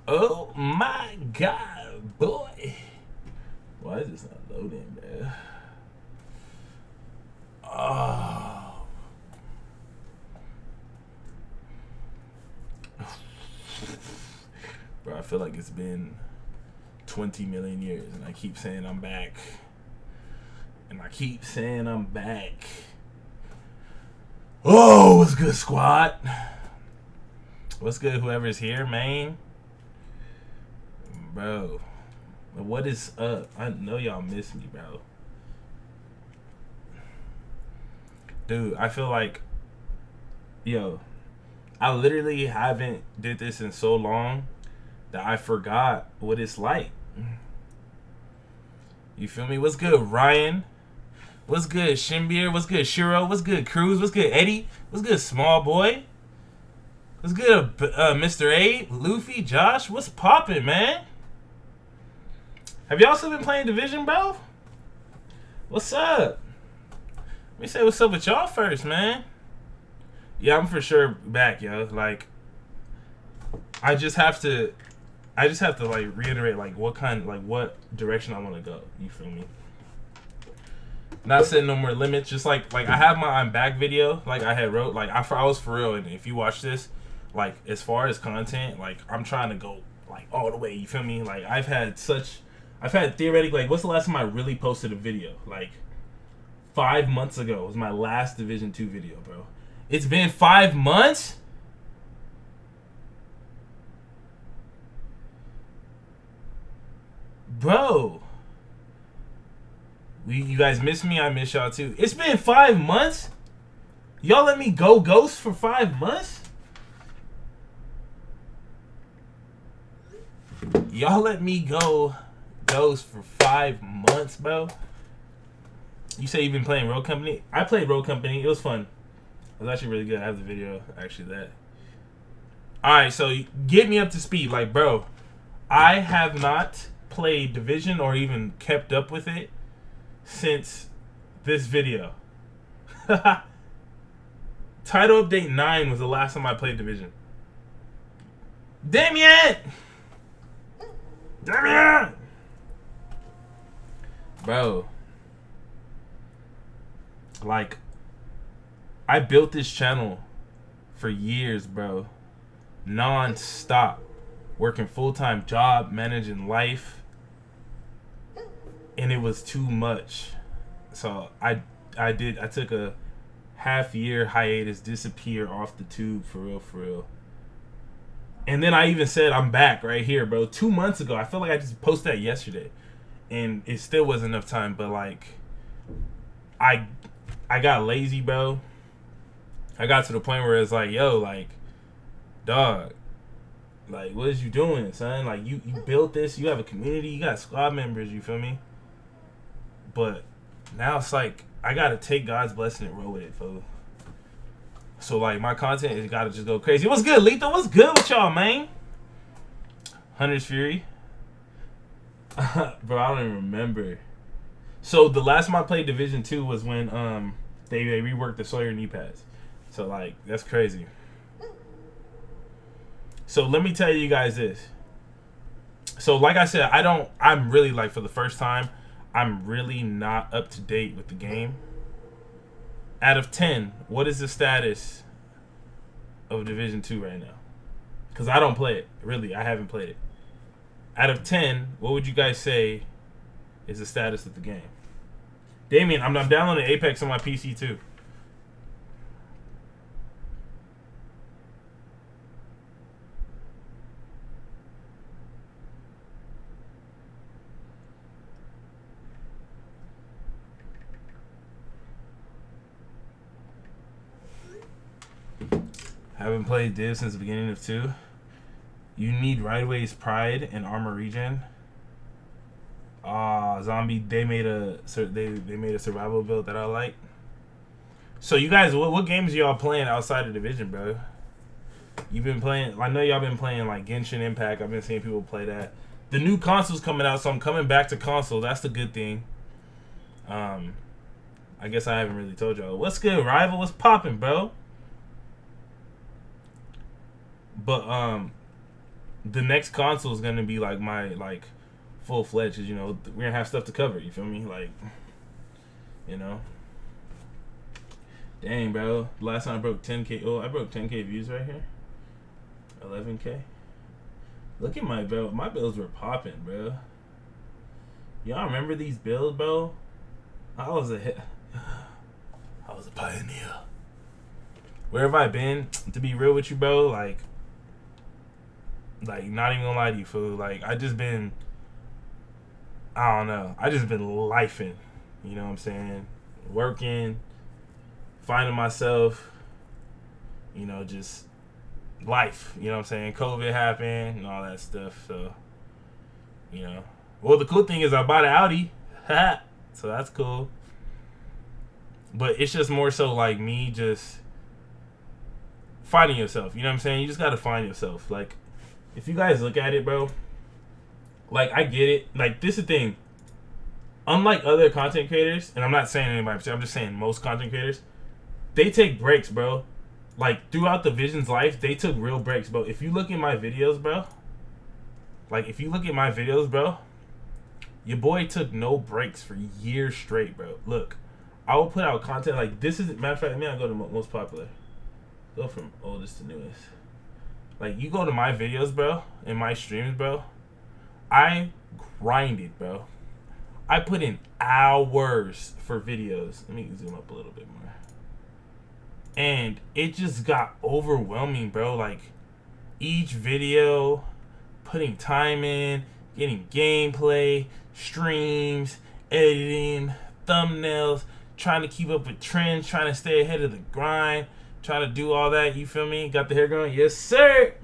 Oh my god, boy. Why is this not loading, man? Oh. Bro, I feel like it's been 20 million years and I keep saying I'm back. And I keep saying I'm back. Oh, what's good, squad? What's good, whoever's here, man? Bro, what is up? I know y'all miss me, bro. Dude, I feel like, yo, I literally haven't did this in so long that I forgot what it's like. You feel me? What's good, Ryan? What's good, Shimbeer? What's good, Shiro? What's good, Cruz? What's good, Eddie? What's good, Small Boy? What's good, Mr. A, Luffy, Josh? What's poppin', man? Have y'all still been playing Division, bro? What's up? Let me say what's up with y'all first, man. Yeah, I'm for sure back, yo. Like, I just have to like reiterate like what direction I want to go. You feel me? Not setting no more limits. Just like I have my I'm back video. Like I had wrote like I was for real. And if you watch this, like as far as content, like I'm trying to go like all the way. You feel me? Like I've had theoretically like what's the last time I really posted a video? Like 5 months ago was my last Division 2 video, bro. It's been 5 months. Bro, you guys miss me. I miss y'all too. It's been 5 months. Y'all let me go ghost for 5 months. Y'all let me go ghost for 5 months, bro. You say you've been playing Road Company? I played Road Company. It was fun. It was actually really good. I have the video, actually, that. Alright, so get me up to speed. Like, bro, I have not played Division or even kept up with it since this video. Title Update 9 was the last time I played Division. Damien! Damien! Bro. Like, I built this channel for years, bro. Non-stop. Working full-time job, managing life. And it was too much. So I took a half-year hiatus, disappear off the tube, for real. And then I even said I'm back right here, bro. 2 months ago. I feel like I just posted that yesterday. And it still wasn't enough time, but like I got lazy, bro. I got to the point where it's like, yo, like, dog, like, what is you doing, son? Like, you built this. You have a community. You got squad members. You feel me? But now it's like I gotta take God's blessing and roll with it, fool. So like my content has gotta just go crazy. What's good, Lethal? What's good with y'all, man? Hunter's Fury, bro. I don't even remember. So the last time I played Division 2 was when they reworked the Sawyer knee pads. So like that's crazy. So let me tell you guys this. So like I said, I'm really like for the first time, I'm really not up to date with the game. Out of 10, what is the status of Division 2 right now? Because I don't play it. Really, I haven't played it. Out of 10, what would you guys say is the status of the game? Damien, I'm downloading Apex on my PC too. Haven't played Div since the beginning of 2. You need Rideaway's Pride and Armor Regen. Zombie. They made a survival build that I like. So you guys, what games y'all playing outside of Division, bro? You've been playing. I know y'all been playing like Genshin Impact. I've been seeing people play that. The new console's coming out, so I'm coming back to console. That's the good thing. I guess I haven't really told y'all. What's good, Rival? What's popping, bro? But the next console is gonna be like my full fledged. You know, we're gonna have stuff to cover. You feel me? Like, you know, dang, bro. Last time I broke 10K. Oh, I broke 10K views right here. 11K. Look at my build. My builds were popping, bro. Y'all remember these builds, bro? I was a pioneer. Where have I been? To be real with you, bro, like not even gonna lie to you, fool. Like I just been, I don't know. I just been lifing. You know what I'm saying? Working, finding myself. You know, just life. You know what I'm saying? COVID happened and all that stuff. So, you know. Well, the cool thing is I bought an Audi. So that's cool. But it's just more so like me just finding yourself. You know what I'm saying? You just gotta find yourself. Like, if you guys look at it, bro, like, I get it. Like, this is the thing. Unlike other content creators, and I'm not saying anybody, I'm just saying most content creators, they take breaks, bro. Like, throughout the Vision's life, they took real breaks, bro. If you look at my videos, bro, your boy took no breaks for years straight, bro. Look, I will put out content like this. Is matter of fact, I go to most popular. Go from oldest to newest. Like, you go to my videos, bro, and my streams, bro. I grinded, bro. I put in hours for videos. Let me zoom up a little bit more. And it just got overwhelming, bro. Like, each video, putting time in, getting gameplay, streams, editing, thumbnails, trying to keep up with trends, trying to stay ahead of the grind, trying to do all that, you feel me? Got the hair going? Yes, sir!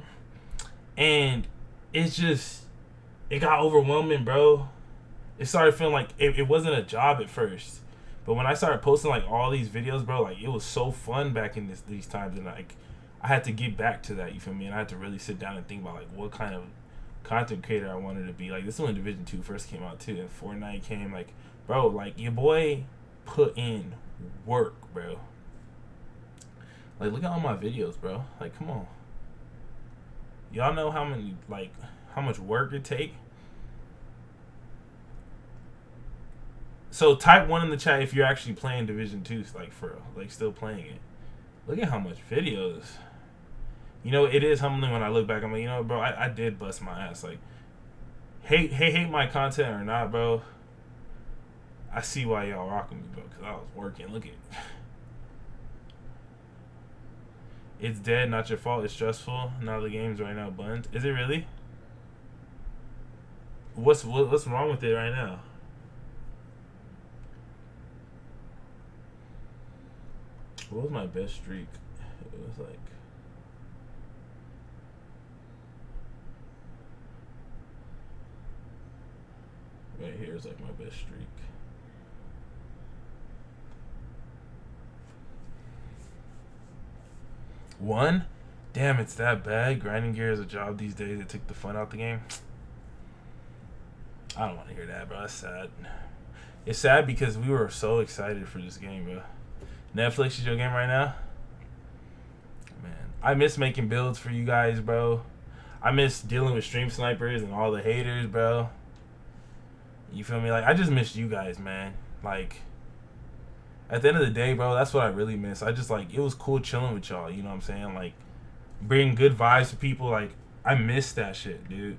And it's just, it got overwhelming, bro. It started feeling like it wasn't a job at first. But when I started posting, like, all these videos, bro, like, it was so fun back in these times. And, like, I had to get back to that, you feel me? And I had to really sit down and think about, like, what kind of content creator I wanted to be. Like, this is when Division 2 first came out, too. And Fortnite came, like, bro, like, your boy put in work, bro. Like, look at all my videos, bro. Like, come on. Y'all know how much work it take? So type 1 in the chat if you're actually playing Division 2, like, for real. Like, still playing it. Look at how much videos. You know, it is humbling when I look back. I'm like, you know, bro, I did bust my ass. Like, hate my content or not, bro. I see why y'all rocking me, bro, because I was working. Look at it. It's dead, not your fault. It's stressful. Now the game's right now bunned. Is it really? What's wrong with it right now? What was my best streak? It was like, right here is like my best streak. One? Damn, it's that bad. Grinding gear is a job these days. It took the fun out the game. I don't want to hear that, bro. That's sad. It's sad because we were so excited for this game, bro. Netflix is your game right now? Man, I miss making builds for you guys, bro. I miss dealing with stream snipers and all the haters, bro. You feel me? Like, I just miss you guys, man. Like, at the end of the day, bro, that's what I really miss. I just, like, it was cool chilling with y'all, you know what I'm saying? Like, bring good vibes to people. Like, I miss that shit, dude.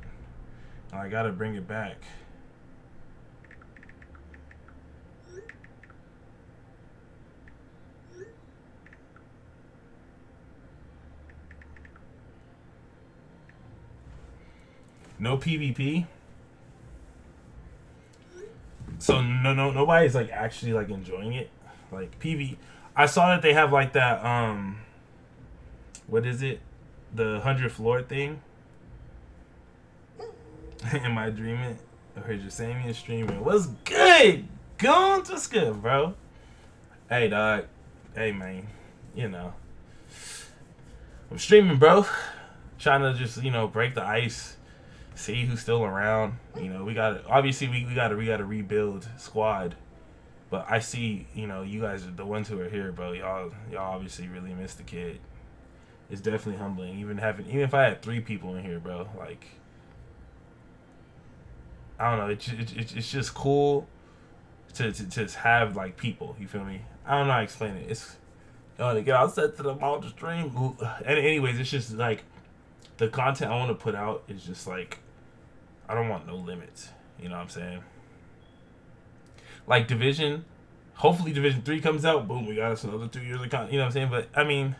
I gotta bring it back. No PvP. So nobody's like actually like enjoying it. Like PV, I saw that they have like that what is it? The 100th floor thing. Am I dreaming? I heard you saying me streaming. What's good? Goons, what's good, bro? Hey dog. Hey man. You know. I'm streaming, bro. Trying to just, you know, break the ice. See who's still around. You know, we got obviously we got to rebuild squad. But I see, you know, you guys are the ones who are here, bro. Y'all obviously really miss the kid. It's definitely humbling. Even if I had 3 people in here, bro, like I don't know, it's just cool to have like people. You feel me? I don't know how to explain it. It's to get outside to the multi stream. And anyways, it's just like the content I want to put out is just like I don't want no limits. You know what I'm saying? Like Division, hopefully Division 3 comes out. Boom, we got us another 2 years of content. You know what I'm saying? But I mean,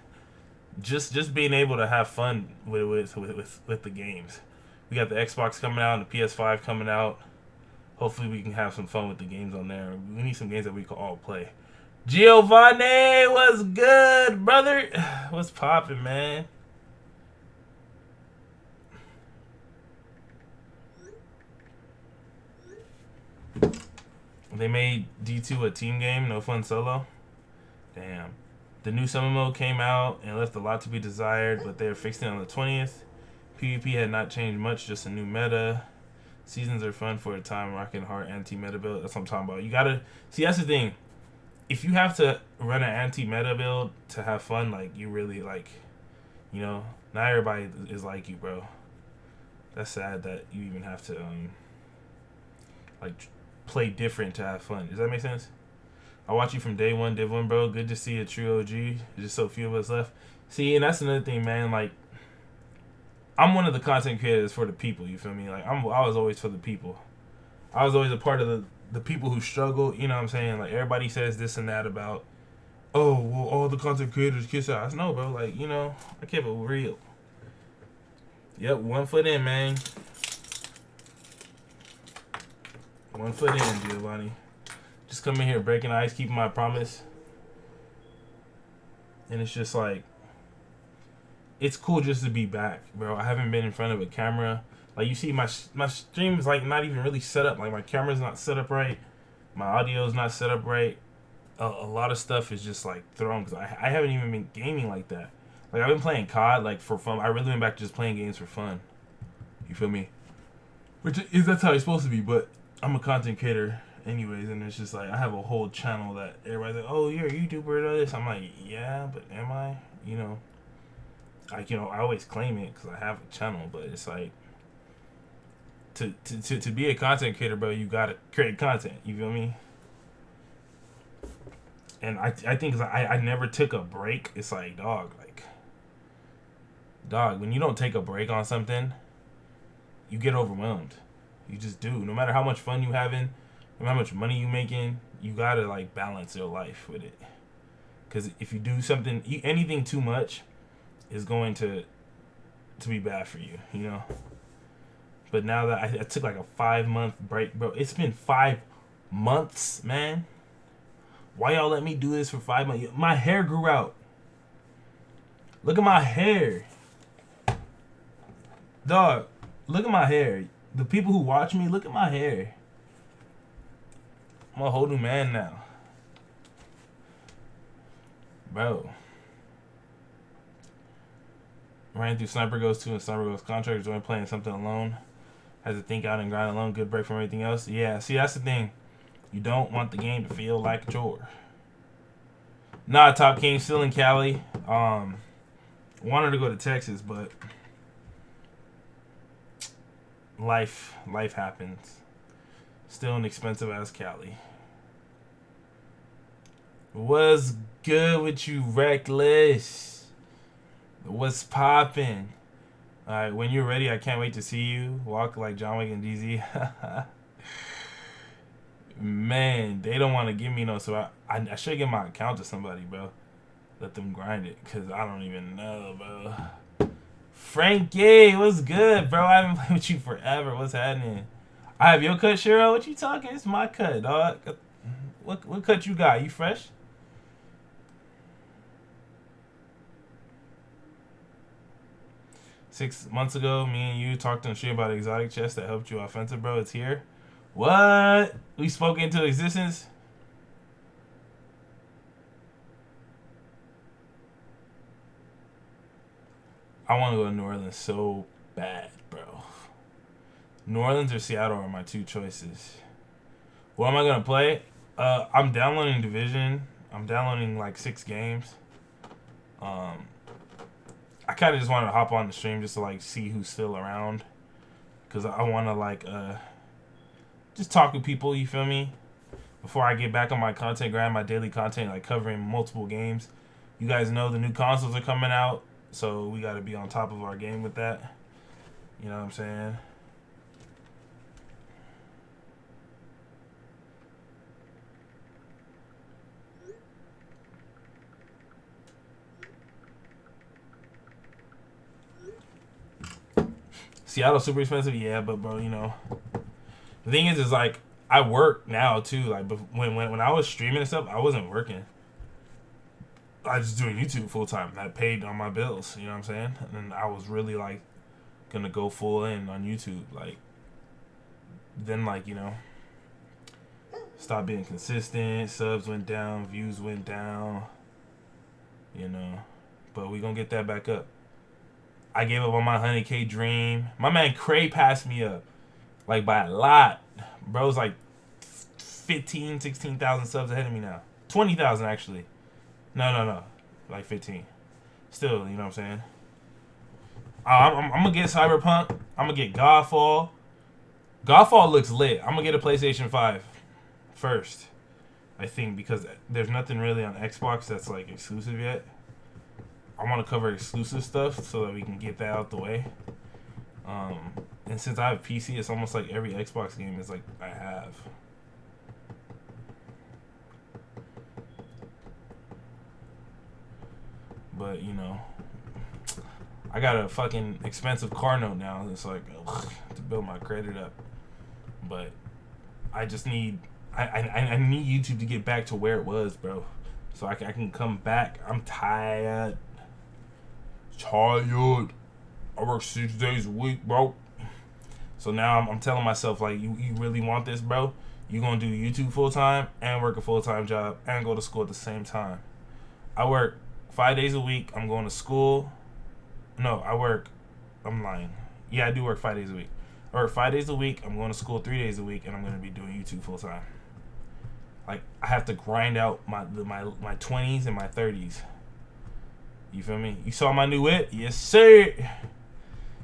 just being able to have fun with the games. We got the Xbox coming out and the PS5 coming out. Hopefully we can have some fun with the games on there. We need some games that we can all play. Giovanni, what's good, brother? What's poppin', man? They made D2 a team game, no fun solo. Damn. The new summer mode came out and left a lot to be desired, but they're fixing it on the 20th. PvP had not changed much, just a new meta. Seasons are fun for a time, rocking hard anti-meta build. That's what I'm talking about. You gotta see. That's the thing. If you have to run an anti-meta build to have fun, like you really like, you know, not everybody is like you, bro. That's sad that you even have to like play different to have fun. Does that make sense? I watch you from day one, Div 1, bro. Good to see a true OG. There's just so few of us left. See, and that's another thing, man. Like, I'm one of the content creators for the people. You feel me? Like, I was always for the people. I was always a part of the people who struggle. You know what I'm saying? Like, everybody says this and that about, oh, well, all the content creators kiss ass. No, bro. Like, you know, I kept it real. Yep, 1 foot in, man. 1 foot in, Giovanni. Just coming here, breaking ice, keeping my promise. And it's just like, it's cool just to be back, bro. I haven't been in front of a camera. Like, you see, my stream is like not even really set up. Like, my camera's not set up right. My audio's not set up right. A lot of stuff is just like thrown because I haven't even been gaming like that. Like, I've been playing COD like for fun. I really went back to just playing games for fun. You feel me? Which is that's how it's supposed to be. But I'm a content creator anyways, and it's just like I have a whole channel that everybody's like, oh, you're a YouTuber or this. I'm like, yeah, but am I? You know, like, you know, I always claim it because I have a channel, but it's like to be a content creator, bro, you gotta create content. You feel me? And I think I never took a break. It's like, dog, when you don't take a break on something, you get overwhelmed. You just do. No matter how much fun you having, no matter how much money you making, you gotta like balance your life with it. Because if you do something, anything too much, is going to be bad for you. You know. But now that I took like a 5-month break, bro, it's been 5 months, man. Why y'all let me do this for 5 months? My hair grew out. Look at my hair. Dog, look at my hair. The people who watch me, look at my hair. I'm a whole new man now. Bro. Ran through Sniper Ghost 2 and Sniper Ghost Contract. Joined playing something alone. Has to think out and grind alone. Good break from everything else. Yeah, see, that's the thing. You don't want the game to feel like a chore. Nah, Top King, still in Cali. Wanted to go to Texas, but life happens. Still an expensive ass Cali. What's good with you, Reckless? What's poppin'? Alright, when you're ready, I can't wait to see you. Walk like John Wick and DZ. Man, they don't want to give me no, so I should give my account to somebody, bro. Let them grind it, because I don't even know, bro. Frankie, what's good, bro? I haven't played with you forever. What's happening? I have your cut, Shiro. What you talking? It's my cut, dog. What cut you got? You fresh? Six months ago, me and you talked on stream about exotic chest that helped you offensive, bro. It's here. What? We spoke into existence? I want to go to New Orleans so bad, bro. New Orleans or Seattle are my 2 choices. What am I going to play? I'm downloading Division. I'm downloading like 6 games. I kind of just wanted to hop on the stream just to like see who's still around, cause I want to like just talk with people. You feel me? Before I get back on my content grind, my daily content, like covering multiple games. You guys know the new consoles are coming out, so we got to be on top of our game with that. You know what I'm saying? Seattle's super expensive, yeah, but bro, you know, the thing is like I work now too. Like when I was streaming and stuff, I wasn't working. I was just doing YouTube full time. That paid on my bills. You know what I'm saying? And I was really like gonna go full in on YouTube. Like then like you know, stopped being consistent. Subs went down, views went down. You know, but we gonna get that back up. I gave up on my 100K dream. My man Cray passed me up. Like by a lot. Bro's like 15, 16,000 subs ahead of me now. 20,000 actually. No. Like 15. Still, you know what I'm saying? I'm going to get Cyberpunk. I'm going to get Godfall. Godfall looks lit. I'm going to get a PlayStation 5 first. I think because there's nothing really on Xbox that's like exclusive yet. I want to cover exclusive stuff so that we can get that out the way. And since I have PC, it's almost like every Xbox game is like I have. But you know, I got a fucking expensive car note now. It's like to build my credit up. But I just need I need YouTube to get back to where it was, bro. So I can come back. I'm tired. I work 6 days a week, bro. So now I'm telling myself, like, you really want this, bro? You gonna do YouTube full time and work a full time job and go to school at the same time. I work 5 days a week. I'm going to school. No, I'm lying. Yeah, I do work 5 days a week. I work 5 days a week. I'm going to school 3 days a week, and I'm gonna be doing YouTube full time. Like I have to grind out my 20s and my 30s. You feel me? You saw my new whip? Yes, sir.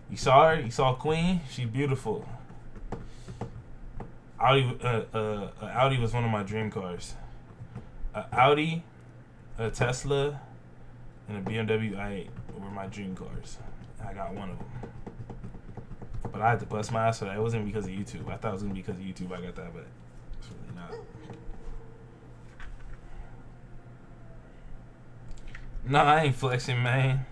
You saw her? You saw Queen? She's beautiful. Audi was one of my dream cars. Audi, a Tesla, and a BMW i8 were my dream cars. I got one of them. But I had to bust my ass for that. It wasn't because of YouTube. I thought it was going to be because of YouTube I got that, but it's really not. Nah, I ain't flexing, man.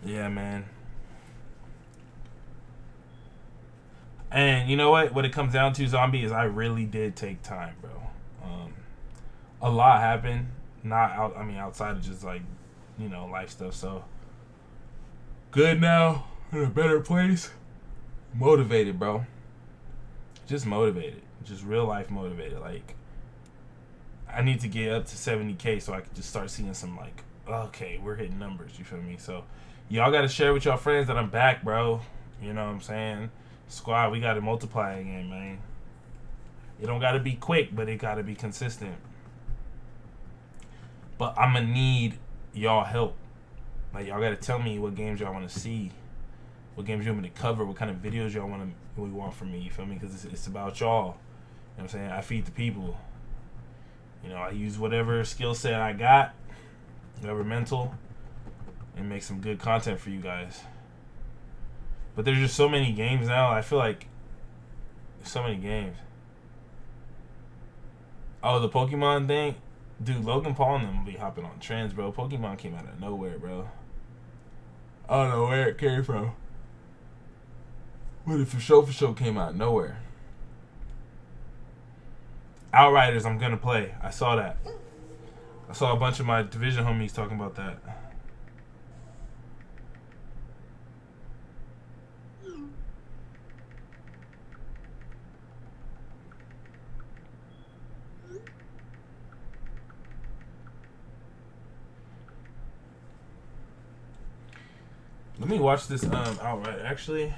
Yeah, man. And you know what? What it comes down to, Zombie, is I really did take time, bro. A lot happened. Outside of just like, you know, life stuff. So good now, in a better place. Motivated, bro. Just motivated. Just real life motivated. Like, I need to get up to 70K so I can just start seeing some like, okay, we're hitting numbers. You feel me? So y'all got to share with y'all friends that I'm back, bro. You know what I'm saying? Squad, we got to multiply again, man. It don't got to be quick, but it got to be consistent. But I'm going to need y'all help. Like, y'all got to tell me what games y'all want to see. What games you want me to cover. What kind of videos y'all want from me. You feel me? Because it's about y'all. You know what I'm saying? I feed the people. You know, I use whatever skill set I got. Whatever mental. And make some good content for you guys. But there's just so many games now. I feel like there's so many games. Oh, the Pokemon thing? Dude, Logan Paul and them will be hopping on trends, bro. Pokemon came out of nowhere, bro. I don't know where it came from. But it for sure came out of nowhere. Outriders, I'm going to play. I saw that. I saw a bunch of my Division homies talking about that. Let me watch this outright. Actually,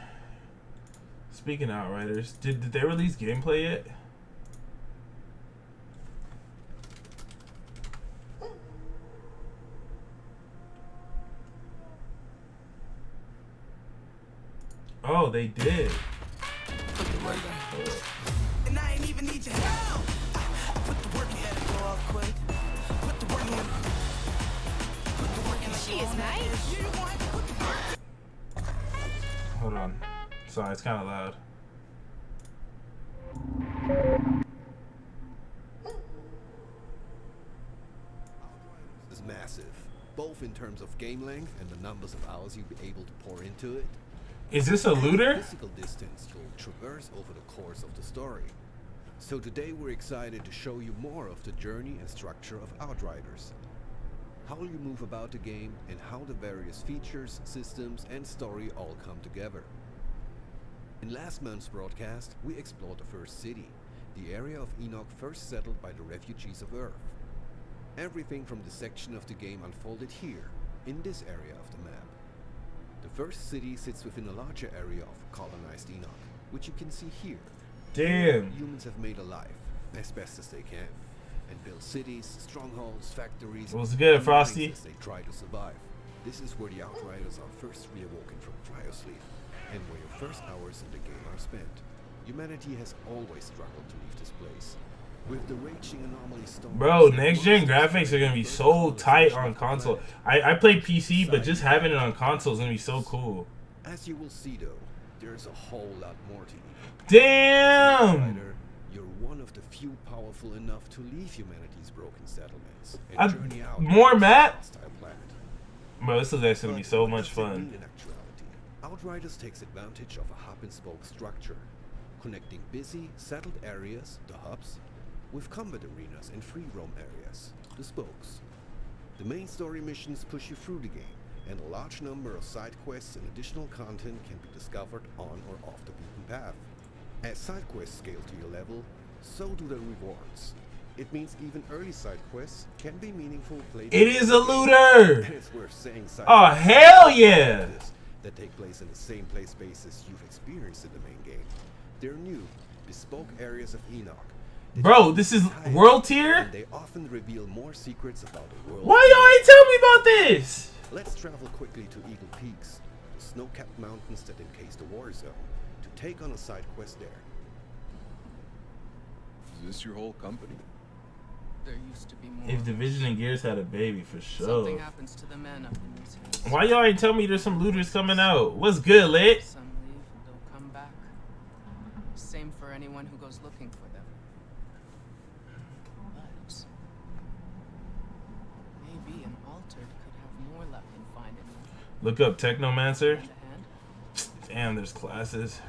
Speaking of Outriders, did they release gameplay yet? Oh, they did. And I ain't even need your help. Put the work in and go off quick. Put the work in. Put the work in. She is nice. Hold on. Sorry, it's kind of loud. Is massive, both in terms of game length and the numbers of hours you'll be able to pour into it. Is this a looter? Physical distance you'll traverse over the course of the story. So today we're excited to show you more of the journey and structure of Outriders. How you move about the game and how the various features, systems and story all come together. In last month's broadcast, we explored the first city, the area of Enoch first settled by the refugees of Earth. Everything from this section of the game unfolded here, in this area of the map. The first city sits within a larger area of colonized Enoch, which you can see here. Damn. Humans have made a life, as best as they can, and built cities, strongholds, factories, What's good, and Frosty? things as they try to survive. This is where the Outriders are first reawoken from cryosleep, and where your first hours in the game are spent. Humanity has always struggled to leave this place. With the raging anomaly storms, Bro, next gen graphics are gonna be so tight on console. I play PC, but just having it on console is gonna be so cool. As you will see though, there's a whole lot more to you. Damn! Outrider, you're one of the few powerful enough to leave humanity's broken settlements and journey out more to a Matt? hostile planet. Bro, this is actually gonna be so But what much does it fun. mean in actuality? Outriders takes advantage of a hub and spoke structure, connecting busy, settled areas, the hubs, with combat arenas and free roam areas, the spokes. The main story missions push you through the game, and a large number of side quests and additional content can be discovered on or off the beaten path. As side quests scale to your level, so do the rewards. It means even early side quests can be meaningful playtime. It is a looter! And it's worth saying side Oh, quests hell yeah! that take place in the same play spaces you've experienced in the main game. They're new, bespoke areas of Enoch. Bro, this is world tier? And they often reveal more secrets about the world. Why y'all ain't tell me about this? Let's travel quickly to Eagle Peaks, the snow-capped mountains that encase the war zone, to take on a side quest there. Is this your whole company? There used to be more. If Division and Gears had a baby, for Something sure. happens to the men up in these hills. Why y'all ain't tell me there's some looters coming out? What's good, lit? Some leave and don't come back. Same for anyone who goes looking for them. But maybe an altered could have more luck in finding them. Look up Technomancer. Hand to hand. Damn, there's classes.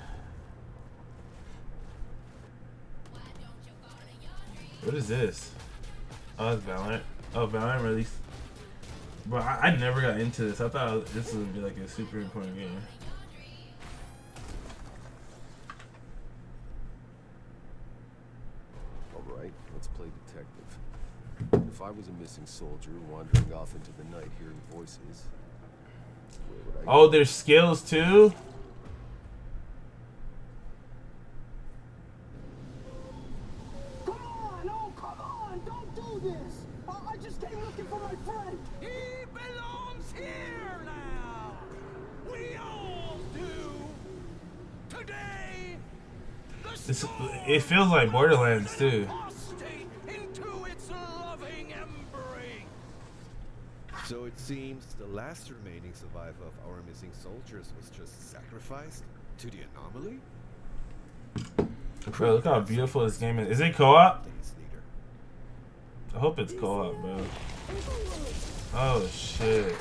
What is this? Oh, it's Valorant. Oh, Valorant released. Bro, I never got into this. I thought this would be like a super important game. Alright, let's play detective. If I was a missing soldier wandering off into the night hearing voices, where would I Oh, go? there's skills too? Come on! Oh, come on! Don't do this! I just came looking for my friend! He belongs here now. We all do. Today, the This, soul it feels like Borderlands too. apostate into its loving embrace. So it seems the last remaining survivor of our missing soldiers was just sacrificed to the anomaly? Bro, look how beautiful this game is. Is it co-op? Days later. I hope it's co-op, bro. Oh shit.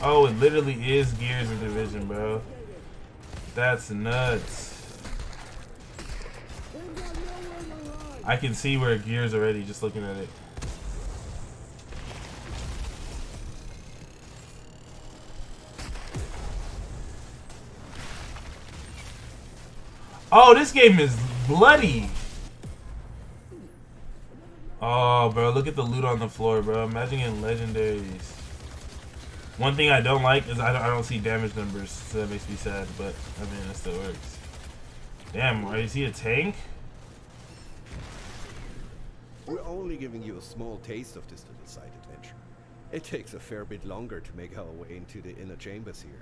Oh, it literally is Gears and Division, bro. That's nuts. I can see where Gears already just looking at it. Oh, this game is bloody. Oh, bro, look at the loot on the floor, bro. Imagine getting legendaries. One thing I don't like is I don't see damage numbers, so that makes me sad, but I mean, it still works. Damn, is he a tank? We're only giving you a small taste of this little side adventure. It takes a fair bit longer to make our way into the inner chambers here.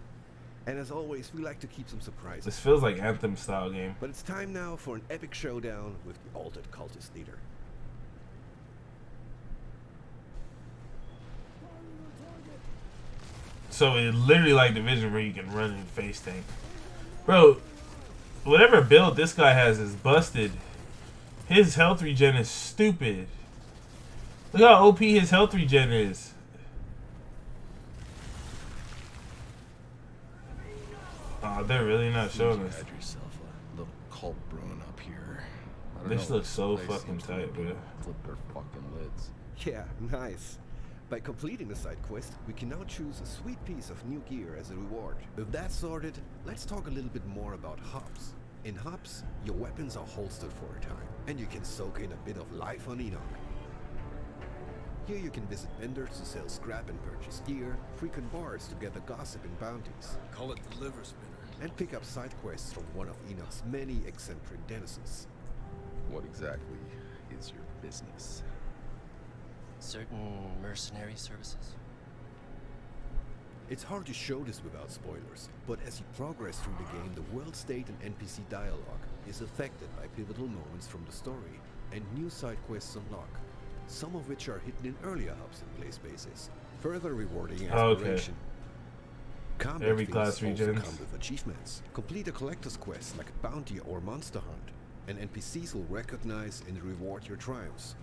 And as always, we like to keep some surprises. This feels like Anthem style game. But it's time now for an epic showdown with the altered cultist leader. So it's literally like Division where you can run and face tank. Bro, whatever build this guy has is busted. His health regen is stupid. Look how OP his health regen is. Oh, they're really not showing us. Had yourself a little cult brewing up here. I don't This know, looks so place fucking seems to tight, bro. Flip their fucking lids. Yeah, nice. By completing the side quest, we can now choose a sweet piece of new gear as a reward. With that sorted, let's talk a little bit more about hubs. In hubs, your weapons are holstered for a time, and you can soak in a bit of life on Enoch. Here you can visit vendors to sell scrap and purchase gear, frequent bars to gather gossip and bounties, Call it the liver spinner. and pick up side quests from one of Enoch's many eccentric denizens. What exactly is your business? Certain mercenary services. It's hard to show this without spoilers, but as you progress through the game, the world state and NPC dialogue is affected by pivotal moments from the story, and new side quests unlock, some of which are hidden in earlier hubs and play spaces, further rewarding exploration. Combat Every fields class also regens. come with achievements. Complete a collector's quest like a bounty or monster hunt, and NPCs will recognize and reward your triumphs.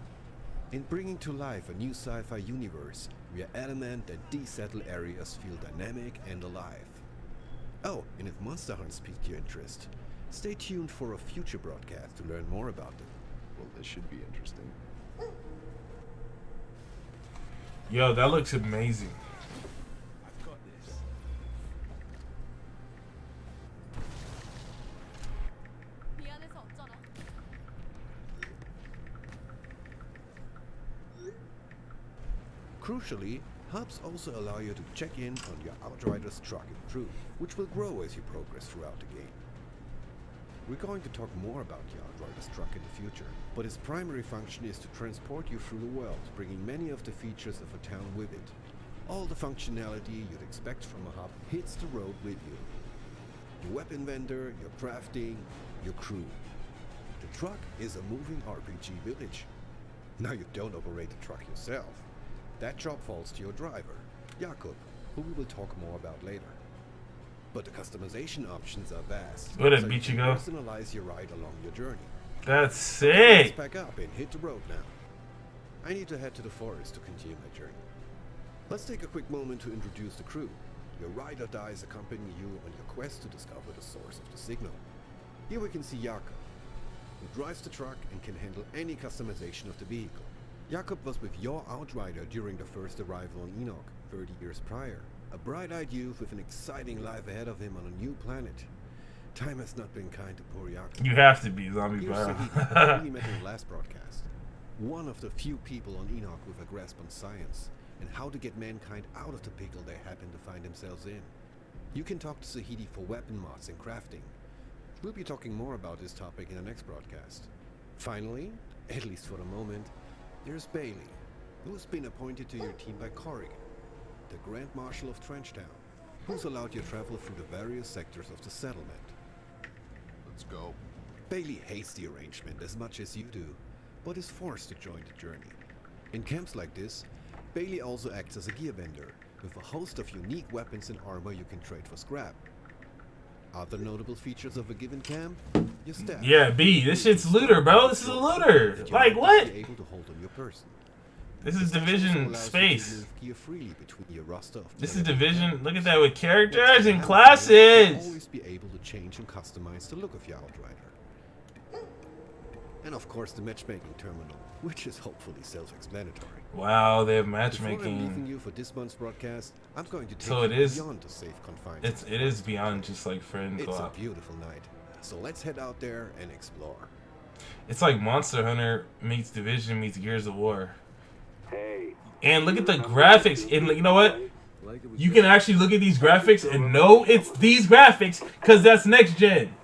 In bringing to life a new sci-fi universe, we are adamant that these settled areas feel dynamic and alive. Oh, and if monster hunts piqued your interest, stay tuned for a future broadcast to learn more about them. Well, this should be interesting. Yo, that looks amazing. I've got this. 미안해서 어쩌나. Crucially, hubs also allow you to check in on your Outrider's truck and crew, which will grow as you progress throughout the game. We're going to talk more about the Outrider's truck in the future, but its primary function is to transport you through the world, bringing many of the features of a town with it. All the functionality you'd expect from a hub hits the road with you. Your weapon vendor, your crafting, your crew. The truck is a moving RPG village. Now you don't operate the truck yourself. That job falls to your driver, Jakob, who we will talk more about later. But the customization options are vast. Where did so beach you you can go? personalize your ride along your journey. That's Let's sick. pack up and hit the road now. I need to head to the forest to continue my journey. Let's take a quick moment to introduce the crew. Your ride or dies accompany you on your quest to discover the source of the signal. Here we can see Jakob, who drives the truck and can handle any customization of the vehicle. Jakob was with your Outrider during the first arrival on Enoch 30 years prior. A bright-eyed youth with an exciting life ahead of him on a new planet. Time has not been kind to poor Jakob. You have to be zombie Here's power. Saeed, who we met in the last broadcast. One of the few people on Enoch with a grasp on science and how to get mankind out of the pickle they happen to find themselves in. You can talk to Sahidi for weapon mods and crafting. We'll be talking more about this topic in the next broadcast. Finally, at least for the moment, there's Bailey, who's been appointed to your team by Corrigan, the Grand Marshal of Trenchtown, who's allowed you travel through the various sectors of the settlement. Let's go. Bailey hates the arrangement as much as you do, but is forced to join the journey. In camps like this, Bailey also acts as a gear vendor, with a host of unique weapons and armor you can trade for scrap. Other notable features of a given camp? Your staff. Yeah, B. This shit's looter, bro. This is a looter. that you Like, might what? be able to hold on your person. This is This also Division allows you to space. move gear freely between your roster of This is different Division. camps. Look at that with characters and You'll classes. always be able to change and customize the look of your Outrider. And of course the matchmaking terminal, which is hopefully self-explanatory. Wow, they have Before I'm leaving matchmaking. you for this month's broadcast, I'm going to take So you it is- beyond the safe confines. It is beyond just like friend It's a co-op. beautiful night, so let's head out there and explore. It's like Monster Hunter meets Division meets Gears of War. Hey. And look at the graphics. And you know what? Like it was You can actually look at these graphics and know it's these graphics because that's next gen.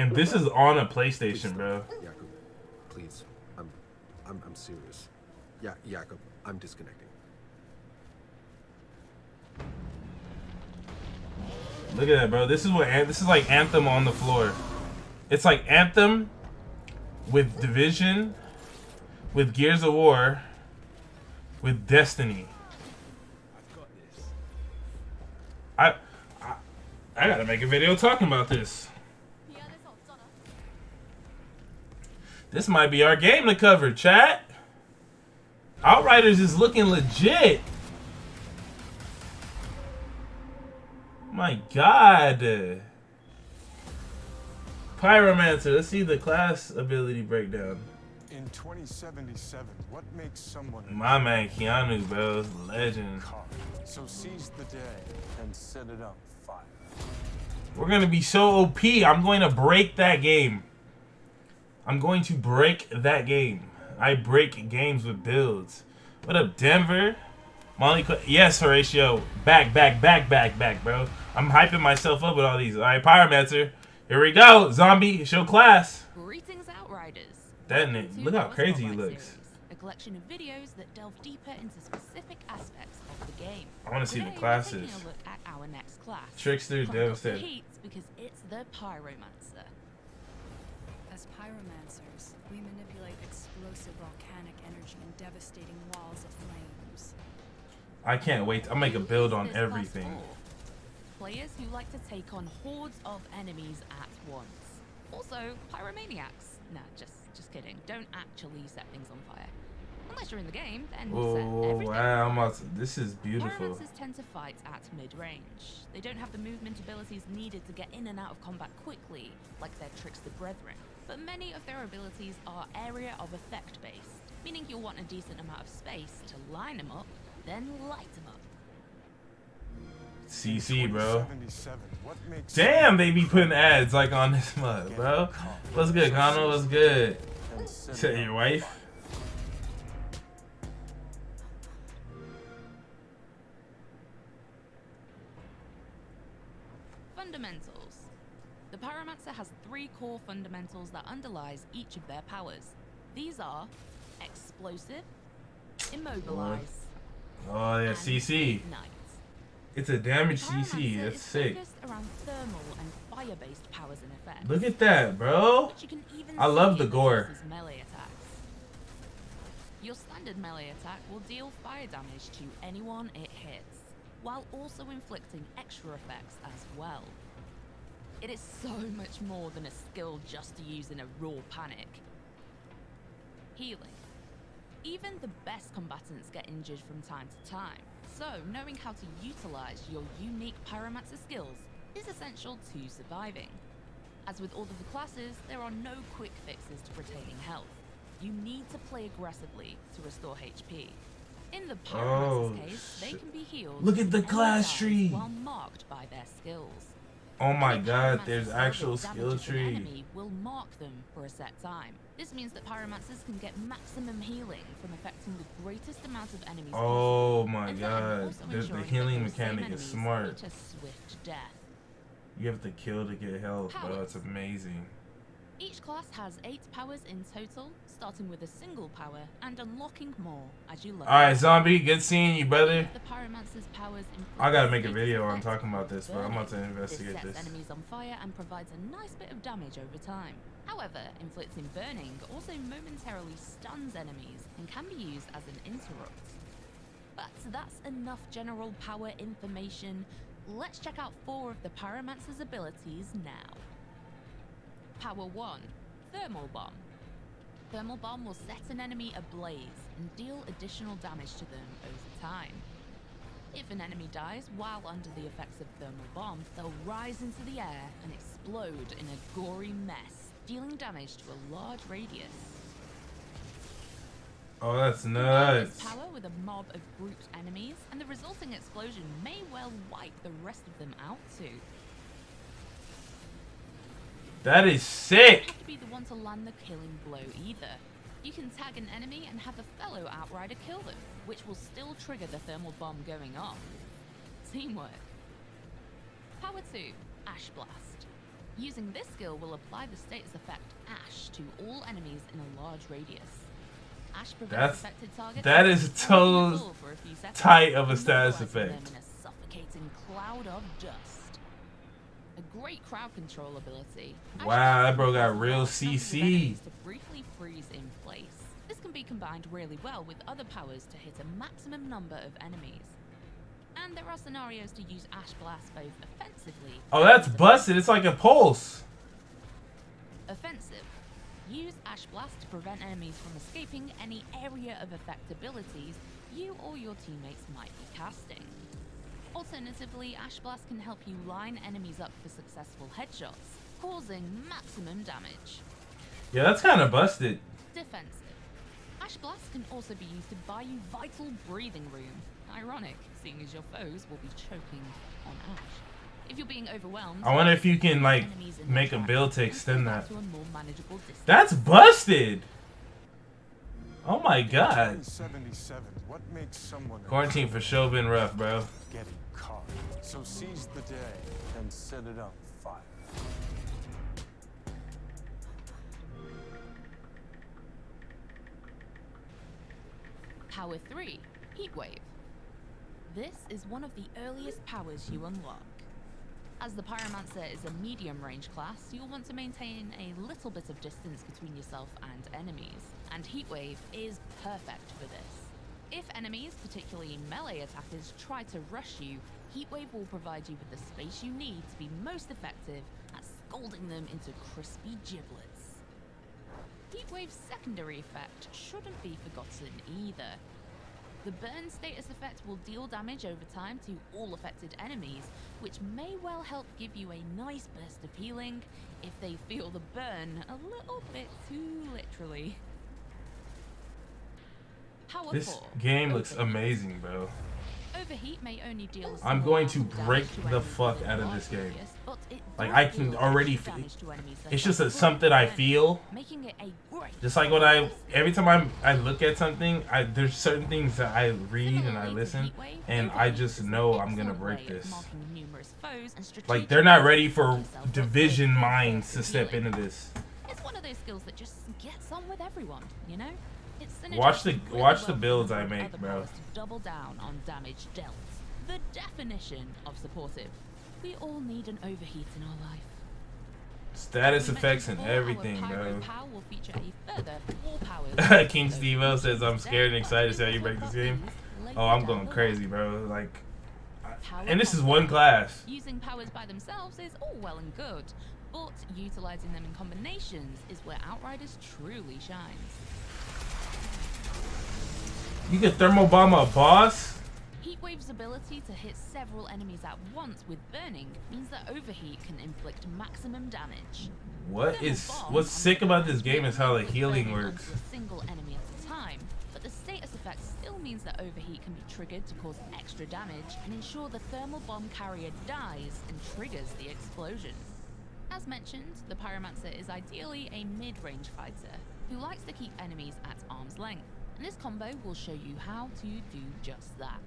And this is on a PlayStation, bro. Jakub, please. I'm serious. Yeah, Jakub, I'm disconnecting. Look at that, bro. This is like Anthem on the floor. It's like Anthem with Division, with Gears of War, with Destiny. I've got this. I gotta make a video talking about this. 미안해서 어쩌나? This might be our game to cover, chat. Outriders is looking legit. My God. Pyromancer. Let's see the class ability breakdown. In 2077, what makes someone My man Keanu, bro. Legend. So seize the day and set it on fire. We're gonna be so OP. I'm going to break that game. I'm going to break that game. I break games with builds. What up, Denver? Molly, yes, Horatio. Back, bro. I'm hyping myself up with all these. All right, Pyromancer. Here we go. Zombie, show class. Greetings, Outriders. That name. Look how crazy he looks. Series, a collection of videos that delve deeper into specific aspects of the game. I want to see the Today, classes. We're taking a look at our next class. Trickster, Crank up the Devastator. heat because it's the Pyromancer. As pyromancers, we manipulate explosive volcanic energy and devastating walls of flames. I can't wait. I'll make a build on Who is this class everything. for? Players who like to take on hordes of enemies at once. Also, pyromaniacs. Nah, just kidding. Don't actually set things on fire. Unless you're in the game, then set Oh, everything wow. on fire. This is beautiful. Pyromancers tend to fight at mid-range. They don't have the movement abilities needed to get in and out of combat quickly, like their Trickster brethren. But many of their abilities are area of effect based, meaning you'll want a decent amount of space to line them up, then light them up. CC, bro. 2077, what makes Damn, they be putting ads like on this mug, bro. What's good, Connor? What's good? and Is that your wife? Fundamentals. The Pyromancer has 3 core fundamentals that underlies each of their powers. These are Explosive, Immobilize, Oh, yeah, and CC. Ignite. It's a damage The CC. Pyromancer That's is sick. focused around thermal and fire-based powers and effects. Look at that, bro. Which you can even I love see the in gore. class's melee attacks. Your standard melee attack will deal fire damage to anyone it hits, while also inflicting extra effects as well. It is so much more than a skill just to use in a raw panic. Healing. Even the best combatants get injured from time to time, so knowing how to utilize your unique Pyromancer skills is essential to surviving. As with all of the classes, there are no quick fixes to retaining health. You need to play aggressively to restore HP. In the Pyromancer's case, they can be healed. Look at the from class any tree. while marked by their skills. Oh my Any God, Pyromancer there's spell that actual skill damages an tree. enemy will mark them for a set time. This means that Pyromancers can get maximum healing from affecting the greatest amount of enemies Oh possible, my and then God, also the ensuring that healing those same mechanic is enemies smart. reach a swift death. You have to kill to get health, bro. Powers. It's amazing. Each class has 8 powers in total, starting with a single power and unlocking more as you level. Alright, Zombie, good seeing you, brother. The Pyromancer's powers I gotta make a inflict video on effects talking about this, but I'm about to burning. investigate This this. sets enemies on fire and provides a nice bit of damage over time. However, inflicting burning also momentarily stuns enemies and can be used as an interrupt. But that's enough general power information. Let's check out 4 of the Pyromancer's abilities now. Power 1, Thermal Bomb. Thermal Bomb will set an enemy ablaze and deal additional damage to them over time. If an enemy dies while under the effects of Thermal Bomb, they'll rise into the air and explode in a gory mess, dealing damage to a large radius. Oh, that's Combine this nuts. power with a mob of grouped enemies, and the resulting explosion may well wipe the rest of them out too. That is You sick. don't have to be the one to land the killing blow either. You can tag an enemy and have a fellow Outrider kill them, which will still trigger the thermal bomb going off. Teamwork. Power 2, Ash Blast. Using this skill will apply the status effect Ash to all enemies in a large radius. Ash prevents affected targets. That is so tight of a status effect. Them in a suffocating cloud of dust. A great crowd control ability. Wow, that bro got real CC. To briefly freeze in place. This can be combined really well with other powers to hit a maximum number of enemies. And there are scenarios to use Ash Blast both offensively. Oh, that's busted. It's like a pulse. Offensive. Use Ash Blast to prevent enemies from escaping any area of effect abilities you or your teammates might be casting. Alternatively, Ash Blast can help you line enemies up for successful headshots, causing maximum damage. Yeah, that's kind of busted. Defensive. Ash Blast can also be used to buy you vital breathing room. Ironic, seeing as your foes will be choking on Ash. If you're being overwhelmed, I wonder if you can like make a build to extend that. That's busted. Oh my god. 77. What makes someone Quarantine for sure been rough, bro. getting caught? So seize the day and set it on fire. Power 3, Heatwave. This is one of the earliest powers you unlock. As the Pyromancer is a medium-range class, you'll want to maintain a little bit of distance between yourself and enemies, and Heatwave is perfect for this. If enemies, particularly melee attackers, try to rush you, Heatwave will provide you with the space you need to be most effective at scalding them into crispy giblets. Heatwave's secondary effect shouldn't be forgotten either. The burn status effect will deal damage over time to all affected enemies, which may well help give you a nice burst of healing if they feel the burn a little bit too literally. Power This 4, game looks Overheat. amazing, bro. Overheat may only deal a I'm small going to amount of break damage to the enemies fuck within out of large this game. radius, but it Like, does I can deal already extra feel. damage to enemies that It's just have a, something I feel. making it a great Just like when every time I look at something, there's certain things that I read and I listen, and I just know I'm gonna break this. Like, they're not ready for division minds to step into this. It's one of those skills that just gets on with everyone, you know? It's Watch the synergistic really watch the well builds with I other make, bro. powers to double down on damage dealt. The definition of supportive. We all need an overheat in our life. Status effects and everything, bro. Power will feature a further 4 powers. King Steve-O says, I'm scared and excited to see how you break this game. Oh, I'm going crazy, bro. Like, and this is one class. Using powers by themselves is all well and good, but utilizing them in combinations is where Outriders truly shines. You can thermal bomb a boss? Heatwave's ability to hit several enemies at once with burning means that Overheat can inflict maximum damage. What's sick about this game is how the healing works. A single enemy at a time, but the status effect still means that Overheat can be triggered to cause extra damage and ensure the thermal bomb carrier dies and triggers the explosion. As mentioned, the Pyromancer is ideally a mid-range fighter who likes to keep enemies at arm's length, and this combo will show you how to do just that.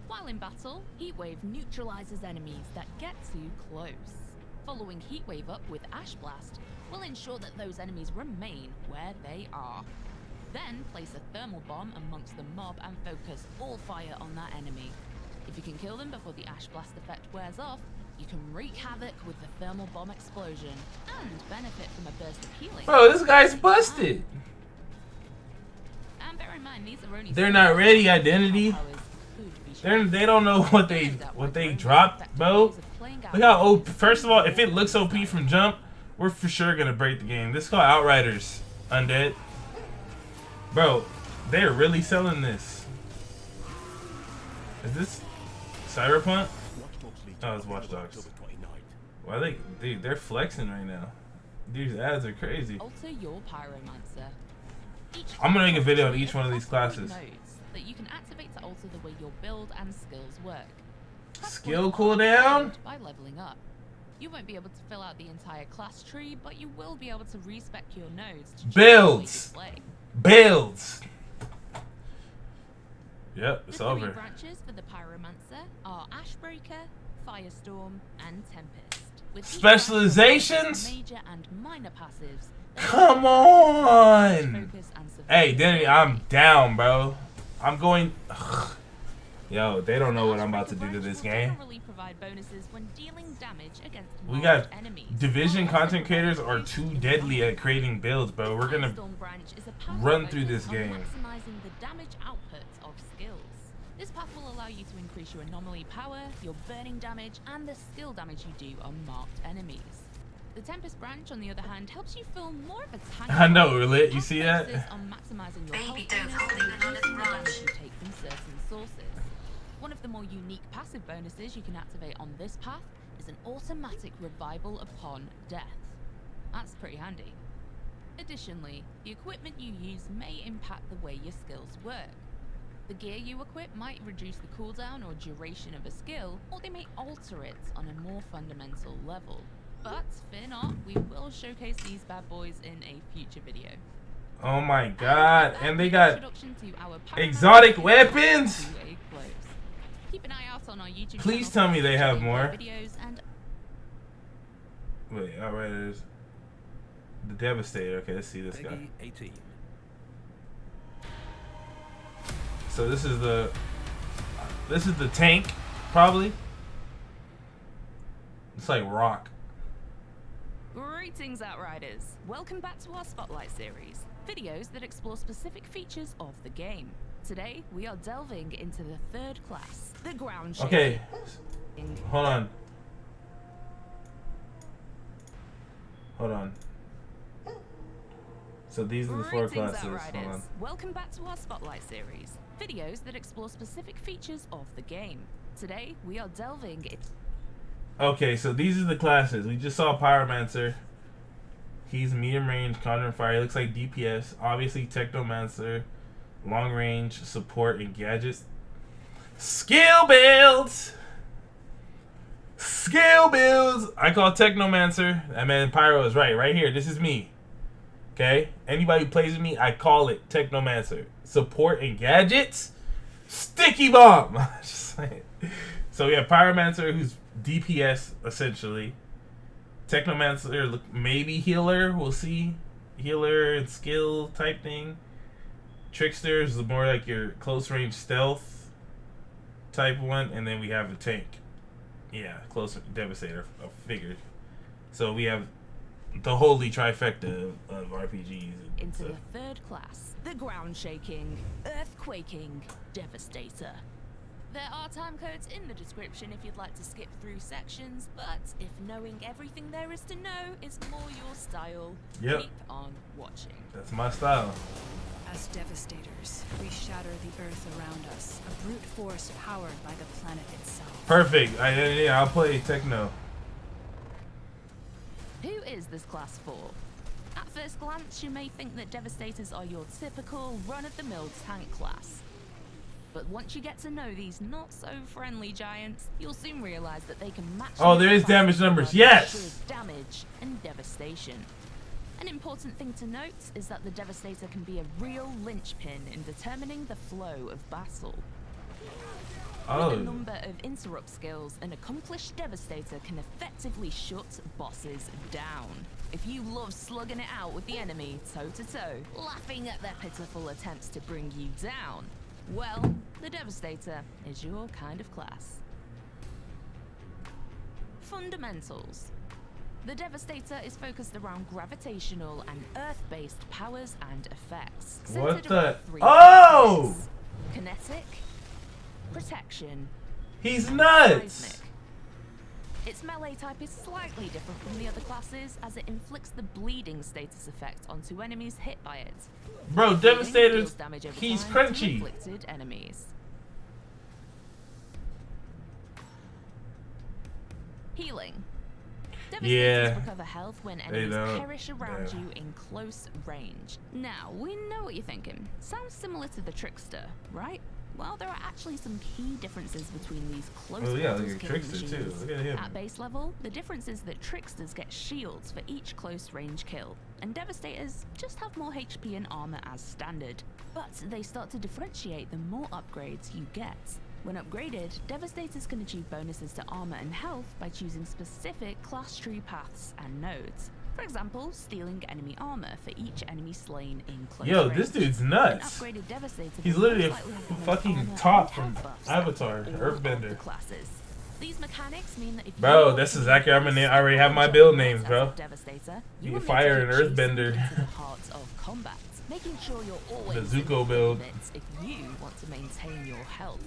While in battle, Heatwave neutralizes enemies that get too close. Following Heatwave up with Ash Blast will ensure that those enemies remain where they are. Then place a thermal bomb amongst the mob and focus all fire on that enemy. If you can kill them before the Ash Blast effect wears off, you can wreak havoc with the thermal bomb explosion and benefit from a burst of healing. Bro, this guy's busted. And bear in mind, these are only They're not ready, Identity. They don't know what they dropped, bro. Look how OP. First of all, if it looks OP from jump, we're for sure gonna break the game. This is called Outriders Undead. Bro, they're really selling this. Is this Cyberpunk? Oh, it's Watch Dogs. Why dude, they're flexing right now. These ads are crazy. Alter your Pyromancer. I'm gonna make a video on each one of these classes. That you can activate to alter the way your build and skills work. Skill cooldown? By leveling up. You won't be able to fill out the entire class tree, but you will be able to respec your nodes to builds. Builds. Yep, it's over. The 3 branches for the Pyromancer are Ashbreaker, Firestorm, and Tempest. with Specializations? major and minor passives. Come on! Hey, Danny, I'm down, bro. I'm going. Yo, they don't know what I'm about to do to this game. Provide bonuses when dealing damage against We got enemies. Division content creators are too deadly at creating builds, bro. We're gonna run through this game. Maximizing the damage output of skills. This path will allow you to increase your anomaly power, your burning damage, and the skill damage you do on marked enemies. The Tempest Branch, on the other hand, helps you feel more of a tank. I know, we're lit. You see that? On maximizing your health bonus and reducing the damage you take from certain sources. One of the more unique passive bonuses you can activate on this path is an automatic revival upon death. That's pretty handy. Additionally, the equipment you use may impact the way your skills work. The gear you equip might reduce the cooldown or duration of a skill, or they may alter it on a more fundamental level. But fear not, we will showcase these bad boys in a future video. Oh my god, and they got exotic weapons? Keep an eye out on our YouTube Please tell me they have more. Videos and wait, alright, there's the Devastator. Okay, let's see this guy. 18. So this is the tank, probably. It's like rock. Greetings, Outriders. Welcome back to our Spotlight series, videos that explore specific features of the game. Today, we are delving into the third class, the ground shaking. Okay, hold on. Hold on. So these are the four classes. Hold on. Welcome back to our Spotlight series, videos that explore specific features of the game. Today, we are delving into... Okay, so these are the classes. We just saw Pyromancer. He's medium range, counter and fire. He looks like DPS. Obviously, Technomancer, long range, support, and gadgets. Skill builds! Skill builds! I call Technomancer. That man Pyro is right here. This is me. Okay? Anybody who plays with me, I call it Technomancer. Support and gadgets? Sticky bomb! Just saying. So we have Pyromancer, who's DPS, essentially. Technomancer, maybe healer. We'll see. Healer and skill type thing. Trickster is more like your close range stealth type one. And then we have a tank. Yeah, close Devastator, I figured. So we have the holy trifecta of RPGs. Into the third class, the ground shaking, earthquaking Devastator. There are time codes in the description if you'd like to skip through sections, but if knowing everything there is to know is more your style, keep on watching. That's my style. As Devastators, we shatter the earth around us, a brute force powered by the planet itself. Perfect. Yeah, I'll play Techno. Who is this class for? At first glance, you may think that Devastators are your typical run-of-the-mill tank class. But once you get to know these not-so-friendly giants, you'll soon realize that they can match... Oh, there is damage numbers. Yes! Damage and devastation. An important thing to note is that the Devastator can be a real linchpin in determining the flow of battle. With a number of interrupt skills, an accomplished Devastator can effectively shut bosses down. If you love slugging it out with the enemy toe-to-toe, laughing at their pitiful attempts to bring you down, well, the Devastator is your kind of class. Fundamentals. The Devastator is focused around gravitational and earth-based powers and effects. What the? Oh! Kinetic, protection. He's nuts! Seismic. Its melee type is slightly different from the other classes as it inflicts the bleeding status effect onto enemies hit by it. Bro, Devastator, he's crunchy. Inflicted enemies. Healing. Devastators recover health when enemies perish around you in close range. Now, we know what you're thinking. Sounds similar to the Trickster, right? Well, there are actually some key differences between these close quarters killing machines. Look at him. At base level, the difference is that Tricksters get shields for each close range kill, and Devastators just have more HP and armor as standard. But they start to differentiate the more upgrades you get. When upgraded, Devastators can achieve bonuses to armor and health by choosing specific class tree paths and nodes. For example, stealing enemy armor for each enemy slain in close Yo, range. this dude's An nuts. upgraded Devastator He's will literally a most likely have the most fucking armor top and from health buffs Avatar, of all of the Earthbender. classes. These mechanics mean that if Bro, you that's want to exactly how I'm increase I already have my the build range names, as bro. a Devastator, You will can need fire to an chase Earthbender. into the heart of combat, making sure you're always The Zuko build. if you want to maintain your health.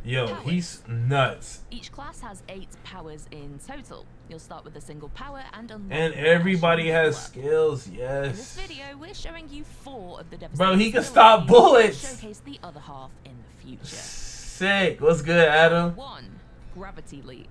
Yo, Powers. he's nuts. Each class has 8 powers in total. You'll start with a single power and unlock And them as you everybody has level up. skills, In this yes. video, we're showing you 4 of the Bro, he Devastator's can stop abilities and bullets. showcase the other half in the future. Sick. What's good, Adam? 1. Gravity Leap.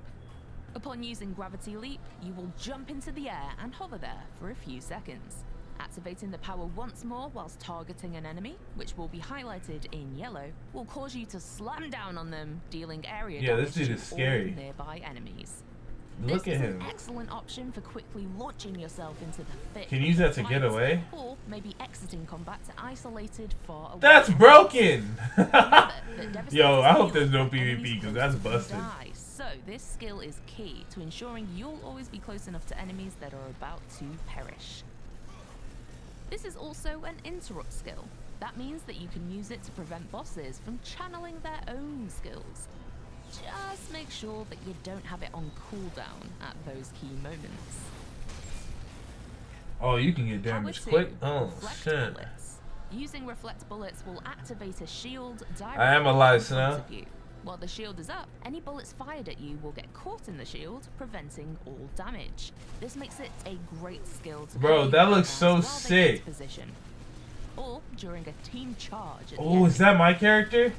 Upon using Gravity Leap, you will jump into the air and hover there for a few seconds. Activating the power once more whilst targeting an enemy, which will be highlighted in yellow, will cause you to slam down on them, dealing area Yeah, damage this dude to is scary. all nearby enemies. Look This at is him. an excellent option for quickly launching yourself into the thick Can you use that to of get fight, away? or maybe exiting combat to isolated far away. That's broken. Remember that Yo, I hope Devastator's there's no heal enemies PvP because close that's to them busted. die. So this skill is key to ensuring you'll always be close enough to enemies that are about to perish. This is also an interrupt skill. That means that you can use it to prevent bosses from channeling their own skills. Just make sure that you don't have it on cooldown at those key moments. Oh, you can get damaged quick. Oh, Reflect shit. bullets. Using reflect bullets will activate a shield directly I am alive, in front Snow. of you. While the shield is up, any bullets fired at you will get caught in the shield, preventing all damage. This makes it a great skill to Bro, play that with looks so while they get sick. position. Or during a team charge at the Oh, end. is that my character?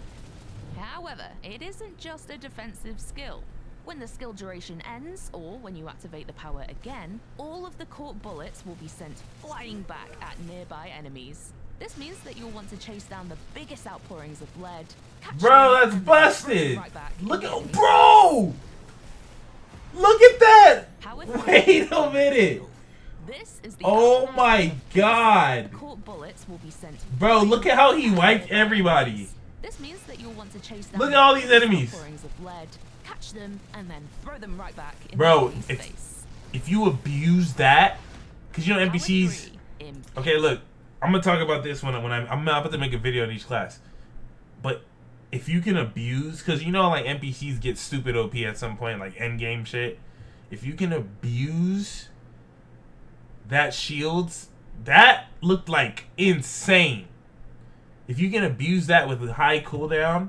However, it isn't just a defensive skill. When the skill duration ends, or when you activate the power again, all of the caught bullets will be sent flying back at nearby enemies. This means that you'll want to chase down the biggest outpourings of lead. Catch Bro, them, that's and then busted. throw them right back Look into at, enemies' bro. Look at that. Power Wait a minute. This is the Oh outpour my of God. caught bullets will be sent. Bro, look at how he wiped everybody. This means that you'll want to chase down Look at all these the enemies. outpourings of lead, catch them, and then throw them right back in Bro, the enemy's face. if you abuse that, because you know Power NPCs. 3, Okay, look, I'm gonna talk about this when I'm about to make a video in each class. But if you can abuse, because you know like NPCs get stupid OP at some point, like end game shit. If you can abuse that shields, that looked like insane. If you can abuse that with a high cooldown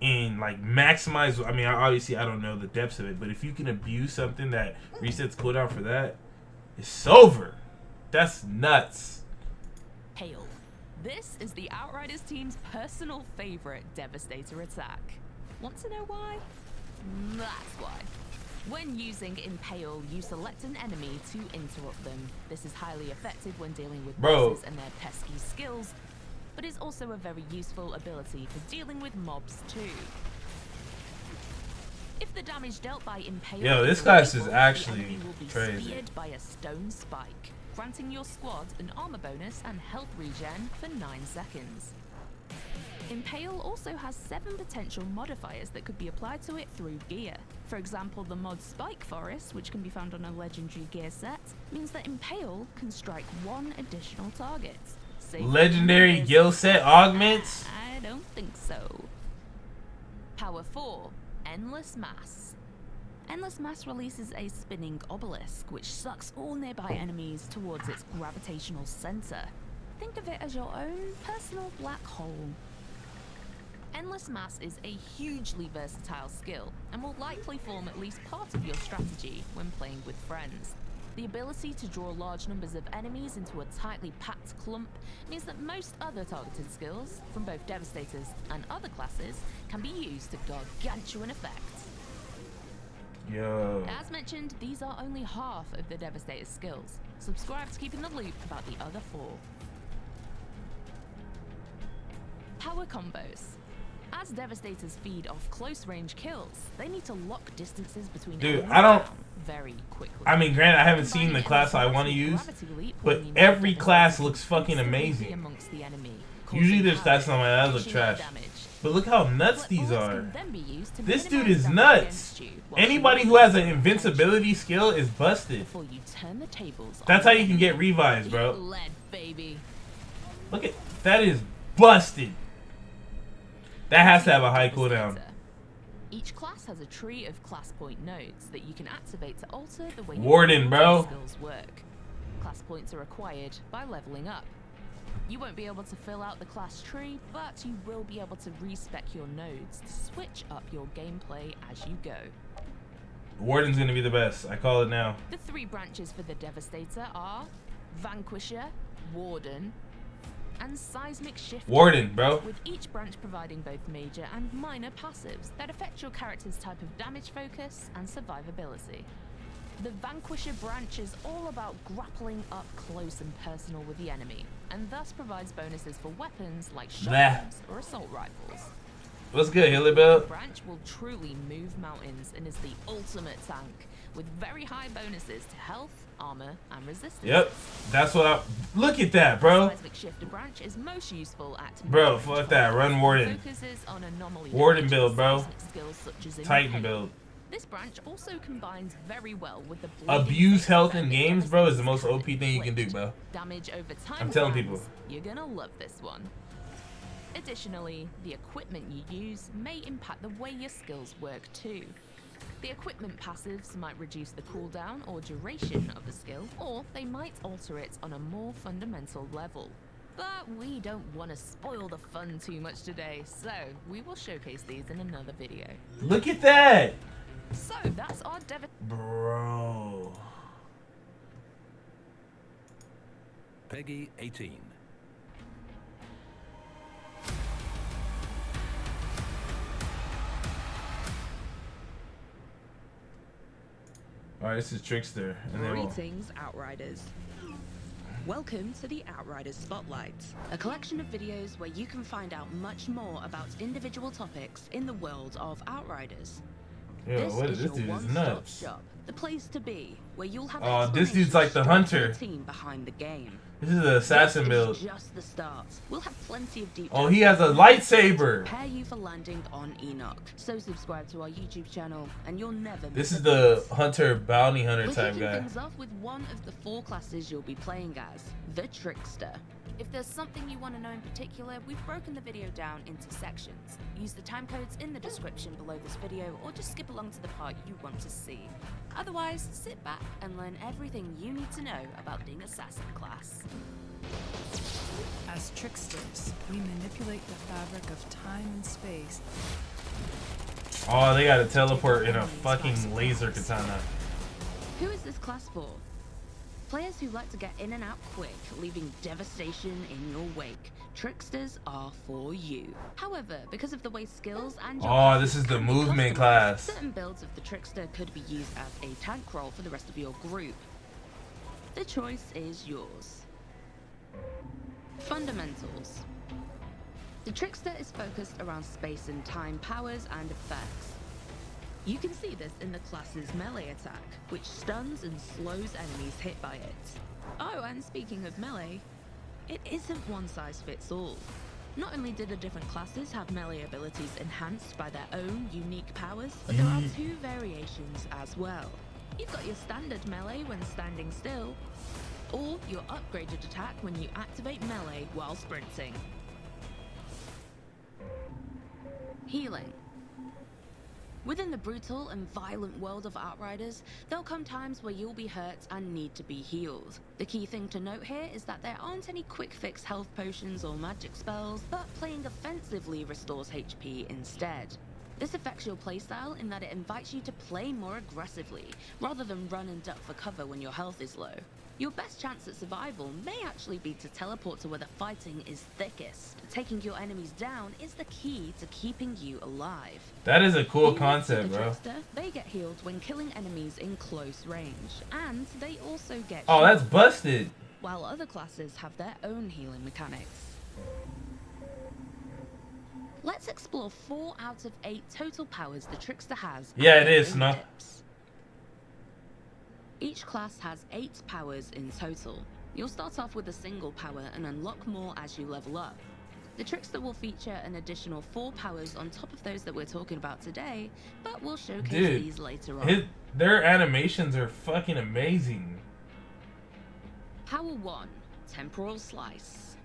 and like maximize, I mean, obviously I don't know the depths of it, but if you can abuse something that resets cooldown for that, it's over. That's nuts. Hail. This is the Outriders team's personal favorite Devastator attack. Want to know why? That's why. When using Impale, you select an enemy to interrupt them. This is highly effective when dealing with Bro. bosses and their pesky skills, but is also a very useful ability for dealing with mobs too. If the damage dealt by Impale Yo, this is class equal, is the actually enemy will be crazy. speared by a stone spike, granting your squad an armor bonus and health regen for 9 seconds. Impale also has 7 potential modifiers that could be applied to it through gear. For example, the mod Spike Forest, which can be found on a legendary gear set, means that Impale can strike 1 additional target. Safe Legendary numbers. guild set augments? I don't think so. Power 4, Endless Mass. Endless Mass releases a spinning obelisk, which sucks all nearby enemies towards its gravitational center. Think of it as your own personal black hole. Endless Mass is a hugely versatile skill, and will likely form at least part of your strategy when playing with friends. The ability to draw large numbers of enemies into a tightly packed clump means that most other targeted skills, from both Devastators and other classes, can be used to gargantuan effect. Yo. As mentioned, these are only half of the Devastator's skills. Subscribe to keep in the loop about the other 4. Power combos. As Devastators feed off close-range kills, they need to lock distances between Dude, enemies I don't- down very quickly. I mean, granted, I haven't seen Combining the class I Endless want to Mass with use, Gravity Leap but when you every know class that looks fucking instantly amazing. amongst the enemy, Usually their stats on my ass look trash. But look how nuts these are. This dude is nuts. Anybody who has an invincibility skill is busted. That's how you can get revives, bro. Look at that, is busted. That has to have a high cooldown. Each class has a tree of class point nodes that you can activate to alter the way Warden, bro. skills work. Class points are acquired by leveling up. You won't be able to fill out the class tree, but you will be able to respec your nodes to switch up your gameplay as you go. Warden's gonna be the best. I call it now. The 3 branches for the Devastator are Vanquisher, Warden, and Seismic Shifter. Warden, bro. With each branch providing both major and minor passives that affect your character's type of damage focus and survivability. The Vanquisher branch is all about grappling up close and personal with the enemy, and thus provides bonuses for weapons like shotguns or assault rifles. What's good, Hilly Bill? The branch will truly move mountains and is the ultimate tank, with very high bonuses to health, armor, and resistance. Yep, that's what I... Look at that, bro. Seismic Shifter branch is most useful at... Bro, fuck that. Run Warden. On anomaly Warden build, bro. Skills such as Titan build. This branch also combines very well with the abuse health in games, bro, is the most OP thing you can do, bro. Damage over time. I'm telling people. You're gonna love this one. Additionally, the equipment you use may impact the way your skills work too. The equipment passives might reduce the cooldown or duration of the skill, or they might alter it on a more fundamental level. But we don't want to spoil the fun too much today, so we will showcase these in another video. Look at that! So that's our Bro. Peggy 18. Alright, this is Trickster. And then Greetings, Outriders. Welcome to the Outriders Spotlight, a collection of videos where you can find out much more about individual topics in the world of Outriders. Yo, This what is is this your dude? Is one-stop nuts. shop, the place to be, where you'll have Oh, this dude's like the hunter. team behind the game. This is an assassin This build. is just the start. We'll have plenty of deep Oh, he has a lightsaber. Prepare you for landing on Enoch. So subscribe to our YouTube channel, and you'll never This miss is a the beat. hunter bounty hunter We're type kicking guy. things off with one of the 4 classes you'll be playing as, the Trickster. If there's something you want to know in particular, we've broken the video down into sections. Use the time codes in the description below this video, or just skip along to the part you want to see. Otherwise, sit back and learn everything you need to know about the assassin class. As tricksters, we manipulate the fabric of time and space. Oh, they gotta teleport in a fucking laser katana. Who is this class for? Players who like to get in and out quick, leaving devastation in your wake. Tricksters are for you. However, because of the way skills and Oh, this is the movement class. certain builds of the Trickster could be used as a tank role for the rest of your group. The choice is yours. Fundamentals. The Trickster is focused around space and time powers and effects. You can see this in the class's melee attack, which stuns and slows enemies hit by it. Oh, and speaking of melee, it isn't one size fits all. Not only do the different classes have melee abilities enhanced by their own unique powers, but there are 2 variations as well. You've got your standard melee when standing still, or your upgraded attack when you activate melee while sprinting. Healing. Within the brutal and violent world of Outriders, there'll come times where you'll be hurt and need to be healed. The key thing to note here is that there aren't any quick fix health potions or magic spells, but playing offensively restores HP instead. This affects your playstyle in that it invites you to play more aggressively, rather than run and duck for cover when your health is low. Your best chance at survival may actually be to teleport to where the fighting is thickest. Taking your enemies down is the key to keeping you alive. That is a cool Units concept, of the bro. Trickster, they get healed when killing enemies in close range, and they also get Oh, that's shielded, busted. while other classes have their own healing mechanics. Let's explore 4 out of 8 total powers the Trickster has. Yeah, at it their is, own no. dips. Each class has 8 powers in total. You'll start off with a single power and unlock more as you level up. The Trickster will feature an additional 4 powers on top of those that we're talking about today, but we'll showcase these later on. Their animations are fucking amazing. Power 1, Temporal Slice.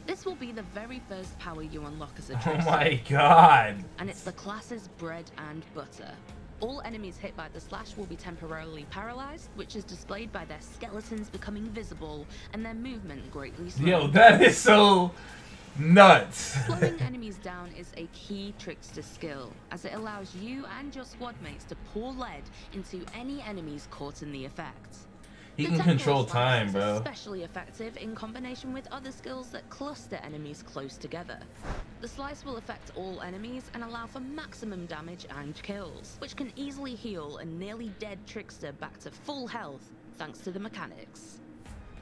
This will be the very first power you unlock as a Trickster. Oh my god. And it's the class's bread and butter. All enemies hit by the slash will be temporarily paralyzed, which is displayed by their skeletons becoming visible and their movement greatly slowed. Yo, that is so nuts. Slowing enemies down is a key Trickster skill, as it allows you and your squad mates to pour lead into any enemies caught in the effect. He can control time, bro. Especially effective in combination with other skills that cluster enemies close together. The slice will affect all enemies and allow for maximum damage and kills, which can easily heal a nearly dead Trickster back to full health thanks to the mechanics.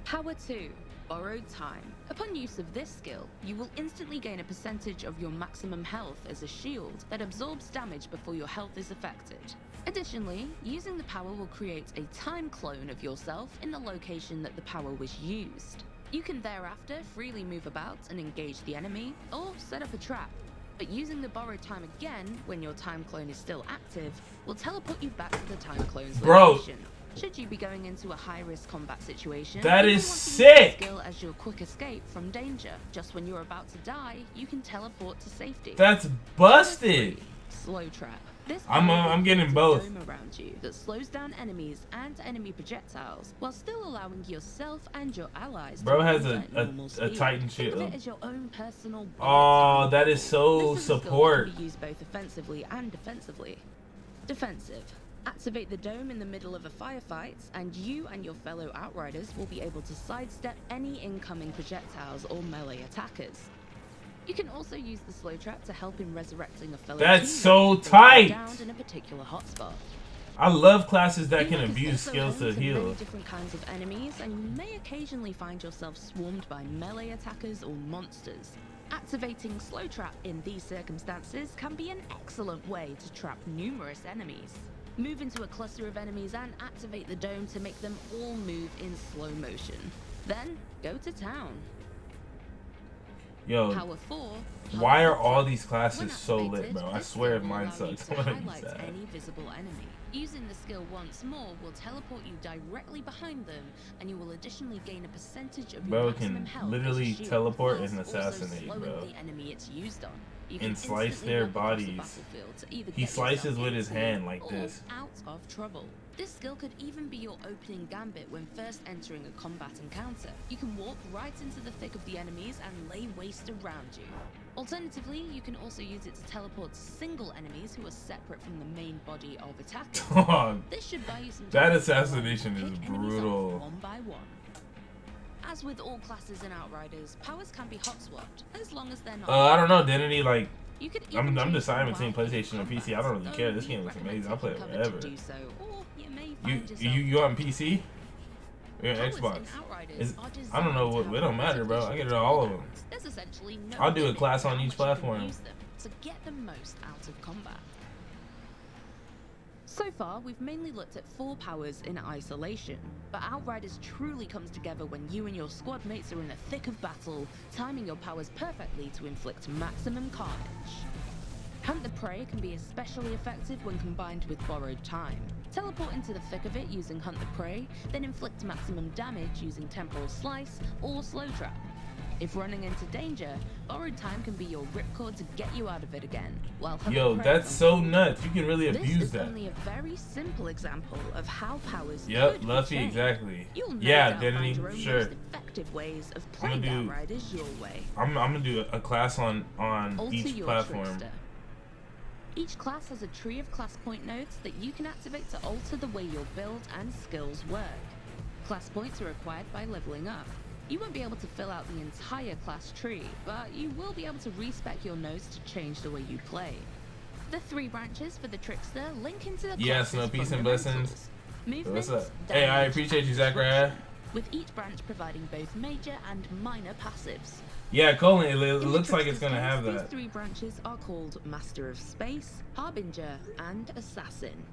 Power 2, Borrowed Time. Upon use of this skill, you will instantly gain a percentage of your maximum health as a shield that absorbs damage before your health is affected. Additionally, using the power will create a time clone of yourself in the location that the power was used. You can thereafter freely move about and engage the enemy, or set up a trap. But using the borrowed time again, when your time clone is still active, will teleport you back to the time clone's location. Should you be going into a high-risk combat situation, that you is want to sick! use the skill as your quick escape from danger. Just when you're about to die, you can teleport to safety. That's busted! Slow trap. This I'm getting both. Dome around you that slows down enemies and enemy projectiles while still allowing yourself and your allies. Bro to has move at normal a speed. Titan Think of shield. it as your own personal Oh, bullet. that is so This is a skill that support. can be used both offensively and defensively. Defensive. Activate the dome in the middle of a firefight, and you and your fellow Outriders will be able to sidestep any incoming projectiles or melee attackers. You can also use the slow trap to help in resurrecting a fellow. That's teammate so if they tight. go down in a particular hotspot. I love classes that The can map is abuse also skills home to many heal. different kinds of enemies, and you may occasionally find yourself swarmed by melee attackers or monsters. Activating slow trap in these circumstances can be an excellent way to trap numerous enemies. Move into a cluster of enemies and activate the dome to make them all move in slow motion. Then go to town. Yo, Power 4. why are all these classes When so lit, activated, bro? I this swear if skill will mine allow you sucks, to I'm gonna be highlight sad. any visible enemy. Using the skill once more will teleport you directly behind them, and you will additionally gain a percentage of your Bro maximum can health literally as a shield, teleport whilst and also assassinate, slowing bro. the enemy it's used on. You And can slice instantly their walk across the bodies. battlefield to either He get slices yourself with his into hand like or this. out of trouble. This skill could even be your opening gambit when first entering a combat encounter. You can walk right into the thick of the enemies and lay waste around you. Alternatively, you can also use it to teleport to single enemies who are separate from the main body of attackers. Dog, This should buy you some that time to assassination is pick enemies off brutal. one by one. As with all classes in Outriders, powers can be hot swapped, as long as they're not. I don't know, Identity, like, You could even I'm choose deciding to between wild PlayStation and combat, PC. I don't really though care. This we game looks recommend amazing. I'll play it taking cover to wherever. do so, or you may find yourself You on PC? Or powers Xbox? in Outriders Is, are I don't know designed what. to It have don't matter, bro. I multiple get it all of them. cooldowns. There's essentially no I'll do a limit class to on how each much you can platform. use them to get the most out of combat. So far, we've mainly looked at 4 powers in isolation, but Outriders truly comes together when you and your squad mates are in the thick of battle, timing your powers perfectly to inflict maximum carnage. Hunt the Prey can be especially effective when combined with Borrowed Time. Teleport into the thick of it using Hunt the Prey, then inflict maximum damage using Temporal Slice or Slow Trap. If running into danger, Borrowed Time can be your ripcord to get you out of it again, while Hunt Yo, the Prey that's on so cooldown. nuts. You can really This abuse is that. only a very simple example of how powers Yep, could be Luffy, changed. exactly. You'll no Yeah, doubt Identity, find your own sure. most effective ways of I'm gonna playing do- Outriders your way. I'm gonna do a class on Alter each your platform. Trickster. Each class has a tree of class point nodes that you can activate to alter the way your build and skills work. Class points are acquired by leveling up. You won't be able to fill out the entire class tree, but you will be able to respec your nodes to change the way you play. The 3 branches for the Trickster link into the Yes, no class's peace and fundamentals. blessings. Movement, What's up? Hey, I damage, appreciate you, and Zachariah. destruction, with each branch providing both major and minor passives. Yeah, Colin, it In the looks like it's Trickster's gonna have case, that. These 3 branches are called Master of Space, Harbinger, and Assassin.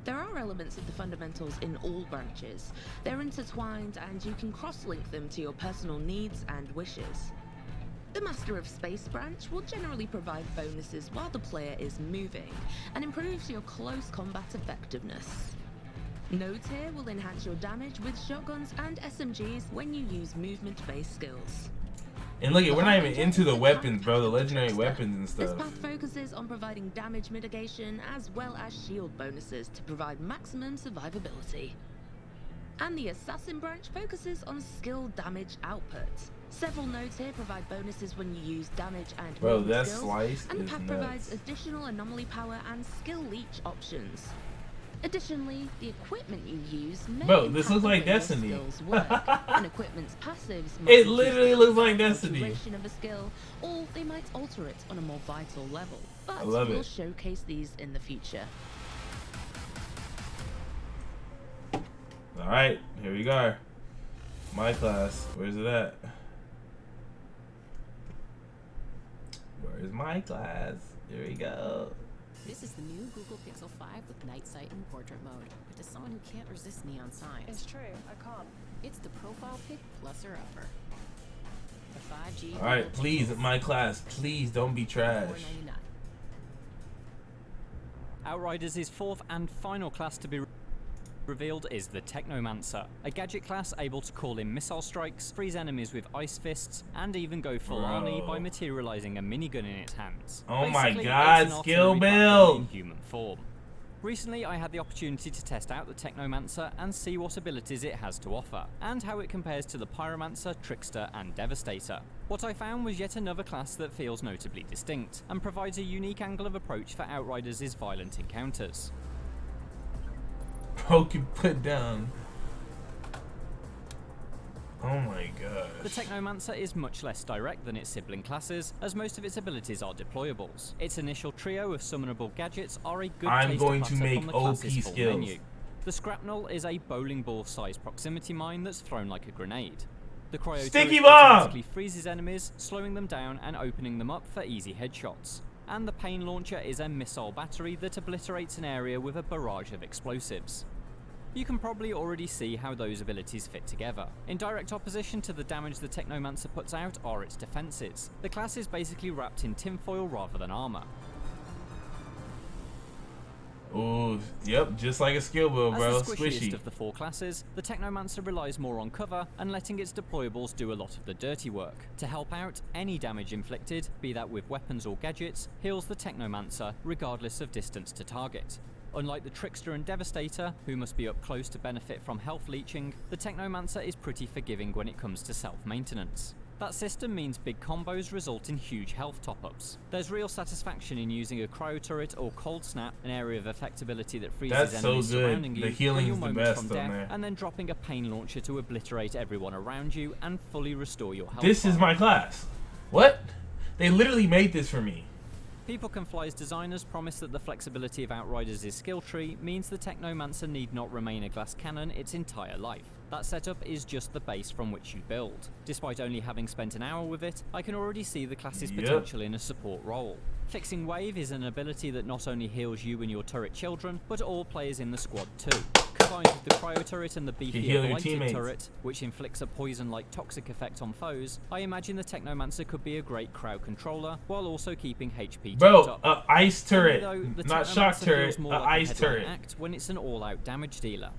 There are elements of the fundamentals in all branches. They're intertwined and you can cross-link them to your personal needs and wishes. The Master of Space Branch will generally provide bonuses while the player is moving and improves your close combat effectiveness. Nodes here will enhance your damage with shotguns and SMGs when you use movement-based skills. And look, we're not even into the weapons, bro. The legendary weapons and This stuff. path focuses on providing damage mitigation as well as shield bonuses to provide maximum survivability. And the Assassin Branch focuses on skill damage output. Several nodes here provide bonuses when you use damage and Bro, movement that skills, slice and the is path nuts. provides additional anomaly power and skill leech options. Additionally, the equipment you use may Bro, this impact looks the like way your Destiny. skills work, and equipment's passives might It reduce literally the looks like cooldown or Destiny. duration of a skill, or they might alter it on a more vital level. But I love we'll it. showcase these in the future. Alright, here we go. My class. Where's it at? Where's my class? Here we go. This is the new Google Pixel 5 with night sight and portrait mode. But to someone who can't resist neon signs, It's true, I can't. it's the profile pic plus or upper. The 5G. Alright, Google please, Pixel my class. Please don't be trash. $499. Outriders' fourth and final class to be revealed is the Technomancer, a gadget class able to call in missile strikes, freeze enemies with ice fists, and even go full Arnie by materializing a minigun in its hands. Oh my Basically, God, it's an skill artillery platform build! in human form. Recently, I had the opportunity to test out the Technomancer and see what abilities it has to offer, and how it compares to the Pyromancer, Trickster, and Devastator. What I found was yet another class that feels notably distinct, and provides a unique angle of approach for Outriders' violent encounters. Poke and put down. Oh my god. The Technomancer is much less direct than its sibling classes, as most of its abilities are deployables. Its initial trio of summonable gadgets are a good I'm taster going to platter make from the OP class's full skills. menu. The Scrapnel is a bowling ball-sized proximity mine that's thrown like a grenade. The Cryo Sticky turret bomb! automatically freezes enemies, slowing them down and opening them up for easy headshots. And the Pain Launcher is a missile battery that obliterates an area with a barrage of explosives. You can probably already see how those abilities fit together. In direct opposition to the damage the Technomancer puts out are its defenses. The class is basically wrapped in tinfoil rather than armor. Ooh, yep, just like a skill build, bro. As the squishiest Squishy. of the four classes, the Technomancer relies more on cover and letting its deployables do a lot of the dirty work. To help out, any damage inflicted, be that with weapons or gadgets, heals the Technomancer regardless of distance to target. Unlike the Trickster and Devastator, who must be up close to benefit from health leeching, the Technomancer is pretty forgiving when it comes to self-maintenance. That system means big combos result in huge health top-ups. There's real satisfaction in using a cryo turret or cold snap, an area of effectability that freezes That's so enemies good. surrounding you The for healing's your the moments best from on death, there. and then dropping a pain launcher to obliterate everyone around you and fully restore your health. This is my class. What? They literally made this for me. People Can Fly's designers promise that the flexibility of Outriders' skill tree means the Technomancer need not remain a glass cannon its entire life. That setup is just the base from which you build. Despite only having spent an hour with it, I can already see the class's potential in a support role. Fixing Wave is an ability that not only heals you and your turret children, but all players in the squad too. Combined with the cryo turret and the beefy heal your blighted teammates. turret, which inflicts a poison-like toxic effect on foes, I imagine the Technomancer could be a great crowd controller, while also keeping HP Bro, topped up. ice For me, turret, though, the not Technomancer shock feels turret, more like a ice headline turret. act when it's an all-out damage dealer.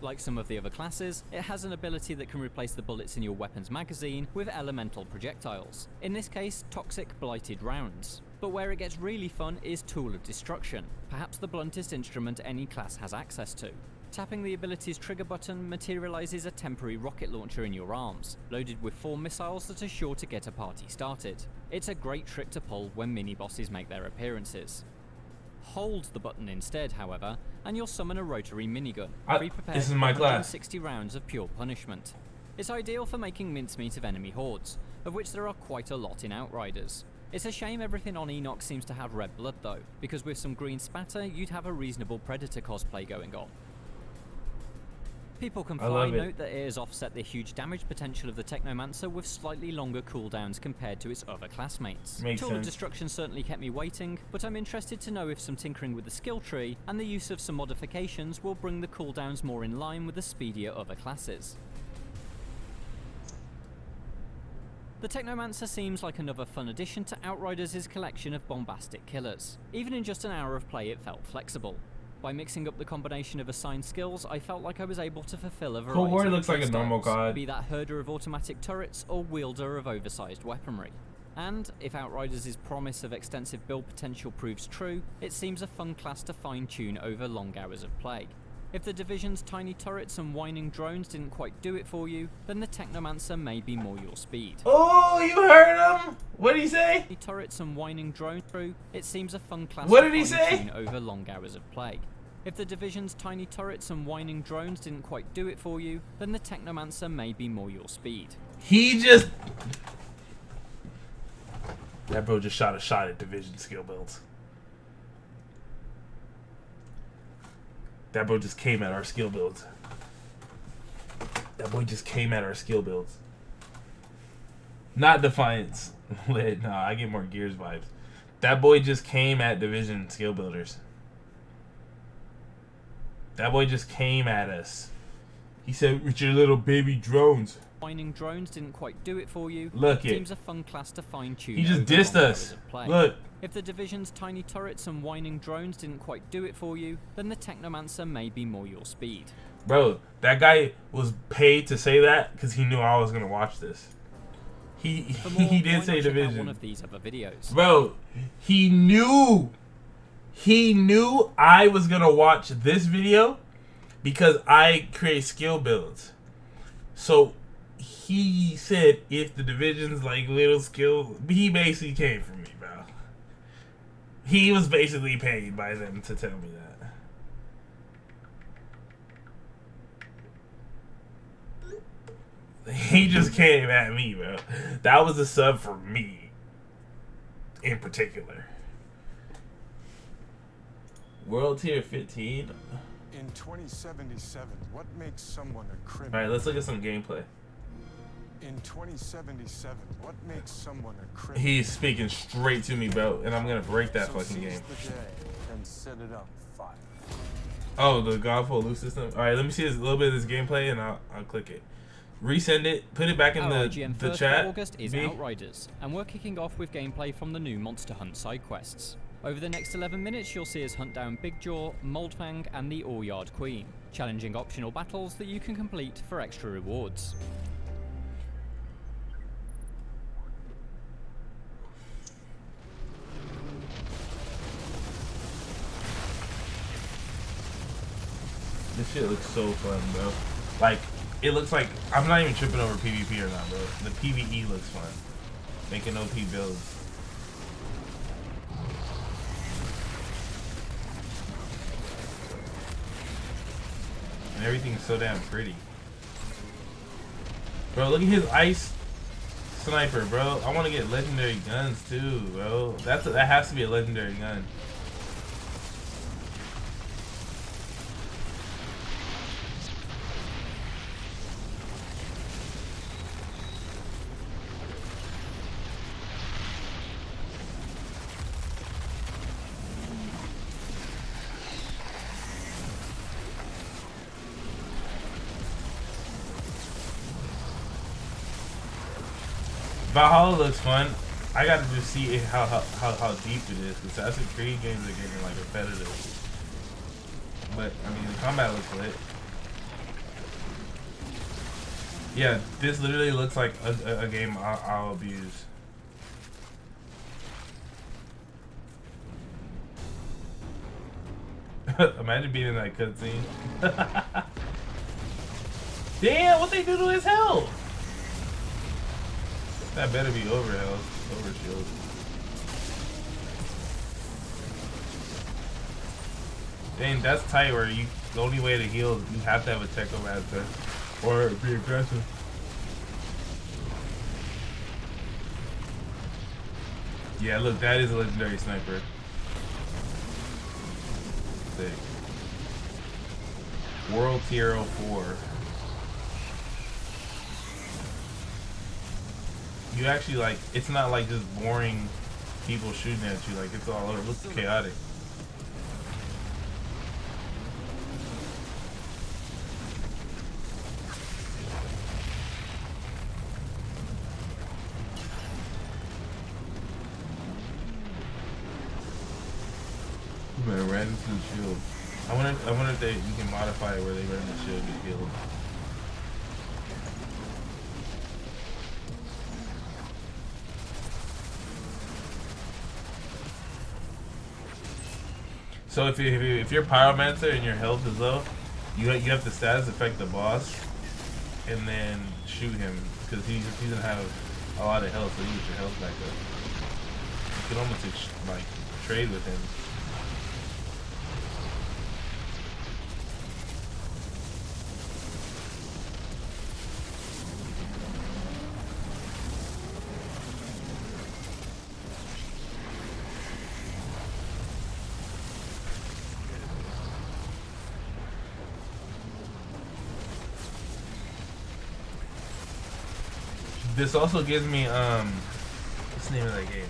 Like some of the other classes, it has an ability that can replace the bullets in your weapon's magazine with elemental projectiles. In this case, toxic blighted rounds. But where it gets really fun is Tool of Destruction, perhaps the bluntest instrument any class has access to. Tapping the ability's trigger button materializes a temporary rocket launcher in your arms, loaded with 4 missiles that are sure to get a party started. It's a great trick to pull when mini-bosses make their appearances. Hold the button instead, however, and you'll summon a rotary minigun, pre-prepared this is for my class. 160 rounds of pure punishment. It's ideal for making mincemeat of enemy hordes, of which there are quite a lot in Outriders. It's a shame everything on Enoch seems to have red blood though, because with some green spatter you'd have a reasonable Predator cosplay going on. People Can I Fly love it. note that it has offset the huge damage potential of the Technomancer with slightly longer cooldowns compared to its other classmates. Makes Tool of sense. Destruction certainly kept me waiting, but I'm interested to know if some tinkering with the skill tree and the use of some modifications will bring the cooldowns more in line with the speedier other classes. The Technomancer seems like another fun addition to Outriders' collection of bombastic killers. Even in just an hour of play, it felt flexible. By mixing up the combination of assigned skills, I felt like I was able to fulfill a variety Cold War of looks like a normal styles, god. be that herder of automatic turrets or wielder of oversized weaponry. And, if Outriders' promise of extensive build potential proves true, it seems a fun class to fine-tune over long hours of play. If the Division's tiny turrets and whining drones didn't quite do it for you, then the Technomancer may be more your speed. Oh, you heard him? What did he say? Turrets and whining drones through, it seems a fun class What to did he say? fine-tune over long hours of play. If the Division's tiny turrets and whining drones didn't quite do it for you, then the Technomancer may be more your speed. He just... That bro just shot a shot at Division skill builds. That bro just came at our skill builds. That boy just came at our skill builds. Not Defiance. No, I get more Gears vibes. That boy just came at Division skill builders. That boy just came at us. He said, with your little baby drones. Whining drones didn't quite do it for you. Look it. Seems a fun class to fine-tune. He just over dissed long us. hours of play. Look. If the Division's tiny turrets and whining drones didn't quite do it for you, then the Technomancer may be more your speed. Bro, that guy was paid to say that because he knew I was gonna watch this. He did say Division. One of these other videos. Bro, he knew I was gonna watch this video because I create skill builds. So he said if the Division's like little skill, he basically came for me, bro. He was basically paid by them to tell me that. He just came at me, bro. That was a sub for me, in particular. World Tier 15. In 2077, what makes someone a criminal? All right, let's look at some gameplay. In 2077, what makes someone a criminal? He's speaking straight to me, bro, and I'm gonna break that fucking game. The day and set it on fire. Oh, the Godful loot system. All right, let me see a little bit of this gameplay, and I'll click it. Resend it. Put it back in Our the IGN first chat. for August is Outriders, and we're kicking off with gameplay from the new Monster Hunt side quests. Over the next 11 minutes, you'll see us hunt down Big Jaw, Moldfang, and the All-Yard Queen, challenging optional battles that you can complete for extra rewards. This shit looks so fun, bro. Like, it looks like I'm not even tripping over PvP or not, bro. The PvE looks fun. Making OP builds. And everything's so damn pretty. Bro, look at his ice sniper, bro. I want to get legendary guns too, bro. That has to be a legendary gun. Valhalla looks fun. I gotta just see how deep it is, because Assassin's Creed games are getting like repetitive. But I mean, the combat looks lit. Yeah, this literally looks like a game I'll abuse. Imagine being in that cutscene. Damn, what they do to his health? That better be over health, over shield. Dang, that's tight. Where the only way to heal, you have to have a Technomancer or be aggressive. Yeah, look, that is a legendary sniper. Sick. World Tier 04. You actually, like, it's not like just boring people shooting at you, like it's all over. It looks chaotic. Man, ran into the shield. I wonder if you can modify it where they run the shield to heal. So if you're Pyromancer and your health is low, you have to status affect the boss and then shoot him because he doesn't have a lot of health, so you get your health back up. You can almost like trade with him. This also gives me what's the name of that game?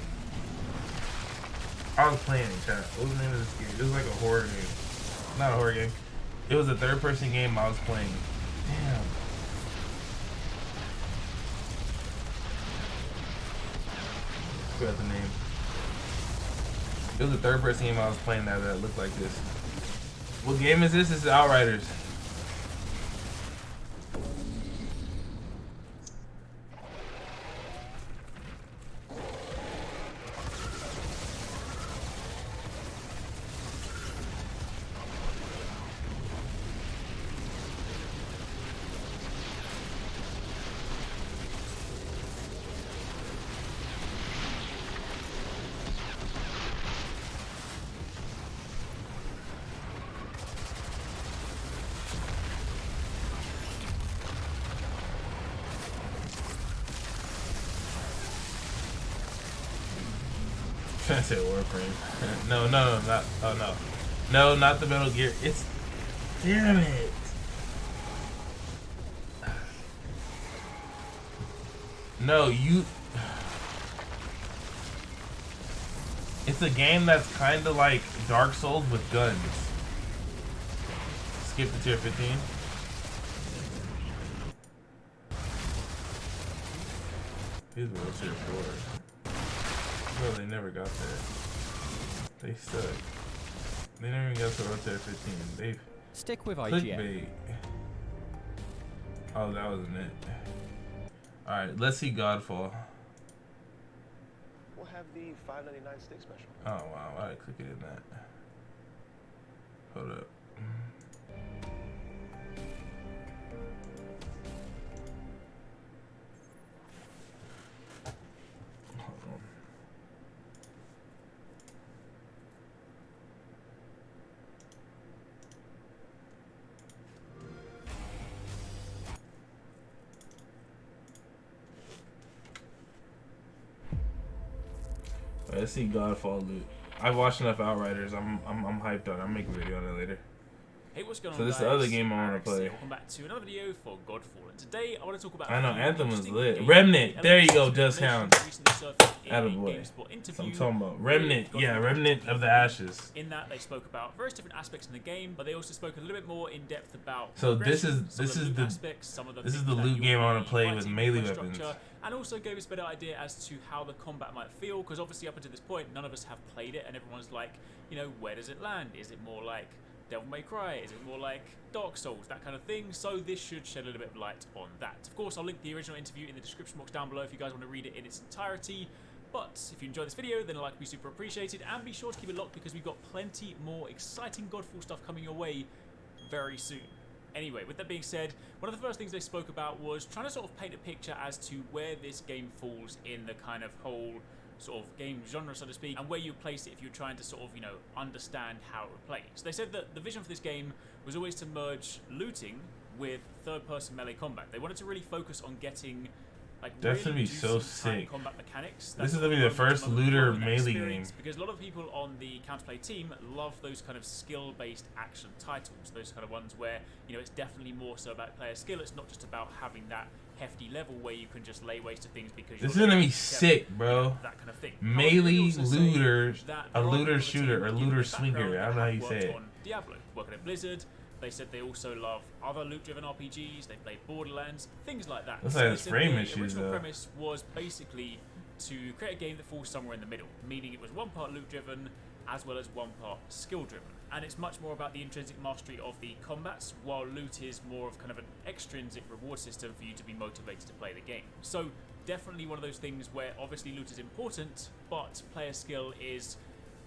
I was playing it, chat. What was the name of this game? It was like a horror game. Not a horror game. It was a third-person game I was playing. Damn. Forgot the name. It was a third-person game I was playing that looked like this. What game is this? This is Outriders. I said Warframe. No, not. Oh no, no, not the Metal Gear. It's. Damn it. No, you. It's a game that's kind of like Dark Souls with guns. Skip to tier 15. These were tier 4. Bro, they never got there. They stuck. They never even got to rotate 15. They stick with IGN. Clickbait. Oh, that wasn't it. Alright, let's see Godfall. We'll have the $5.99 steak special. Oh wow, alright, click it in that. Hold up. Let's see Godfall loot. I've watched enough Outriders. I'm hyped on it. I'll make a video on it later. Hey, what's going on, So this is guys? the other game I want to play. Welcome back to another video for Godfall. And today I want to talk about. I know Anthem was lit. Remnant. There you go, Just Hound. Attaboy. So I'm talking about Remnant. Yeah, Remnant of the Ashes. In that they spoke about various different aspects in the game, but they also spoke a little bit more in depth about. So this is the loot game I want to play with melee weapons. And also gave us a better idea as to how the combat might feel, because obviously up until this point none of us have played it, and everyone's like, you know, where does it land? Is it more like Devil May Cry? Is it more like Dark Souls? That kind of thing. So this should shed a little bit of light on that. Of course, I'll link the original interview in the description box down below if you guys want to read it in its entirety. But if you enjoyed this video, then a like would be super appreciated, and be sure to keep it locked because we've got plenty more exciting Godfall stuff coming your way very soon. Anyway, with that being said, one of the first things they spoke about was trying to sort of paint a picture as to where this game falls in the kind of whole sort of game genre, so to speak, and where you place it if you're trying to sort of, you know, understand how it would play. So they said that the vision for this game was always to merge looting with third-person melee combat. They wanted to really focus on getting like That's really gonna be so sick. combat mechanics. This is gonna be the first looter melee game. Because a lot of people on the Counterplay team love those kind of skill-based action titles. Those kind of ones where, you know, it's definitely more so about player skill. It's not just about having that hefty level where you can just lay waste to things because this is gonna be sick, bro. You know, that kind of thing. Melee looter, a looter shooter, or looter swinger. I don't know how you say it. Diablo, working at Blizzard. They said they also love other loot-driven RPGs. They played Borderlands, things like that. Looks So like they it's said frame the issues, original though. premise was basically to create a game that falls somewhere in the middle, meaning it was one part loot-driven, as well as 1 part skill driven. And it's much more about the intrinsic mastery of the combats, while loot is more of kind of an extrinsic reward system for you to be motivated to play the game. So definitely one of those things where obviously loot is important, but player skill is,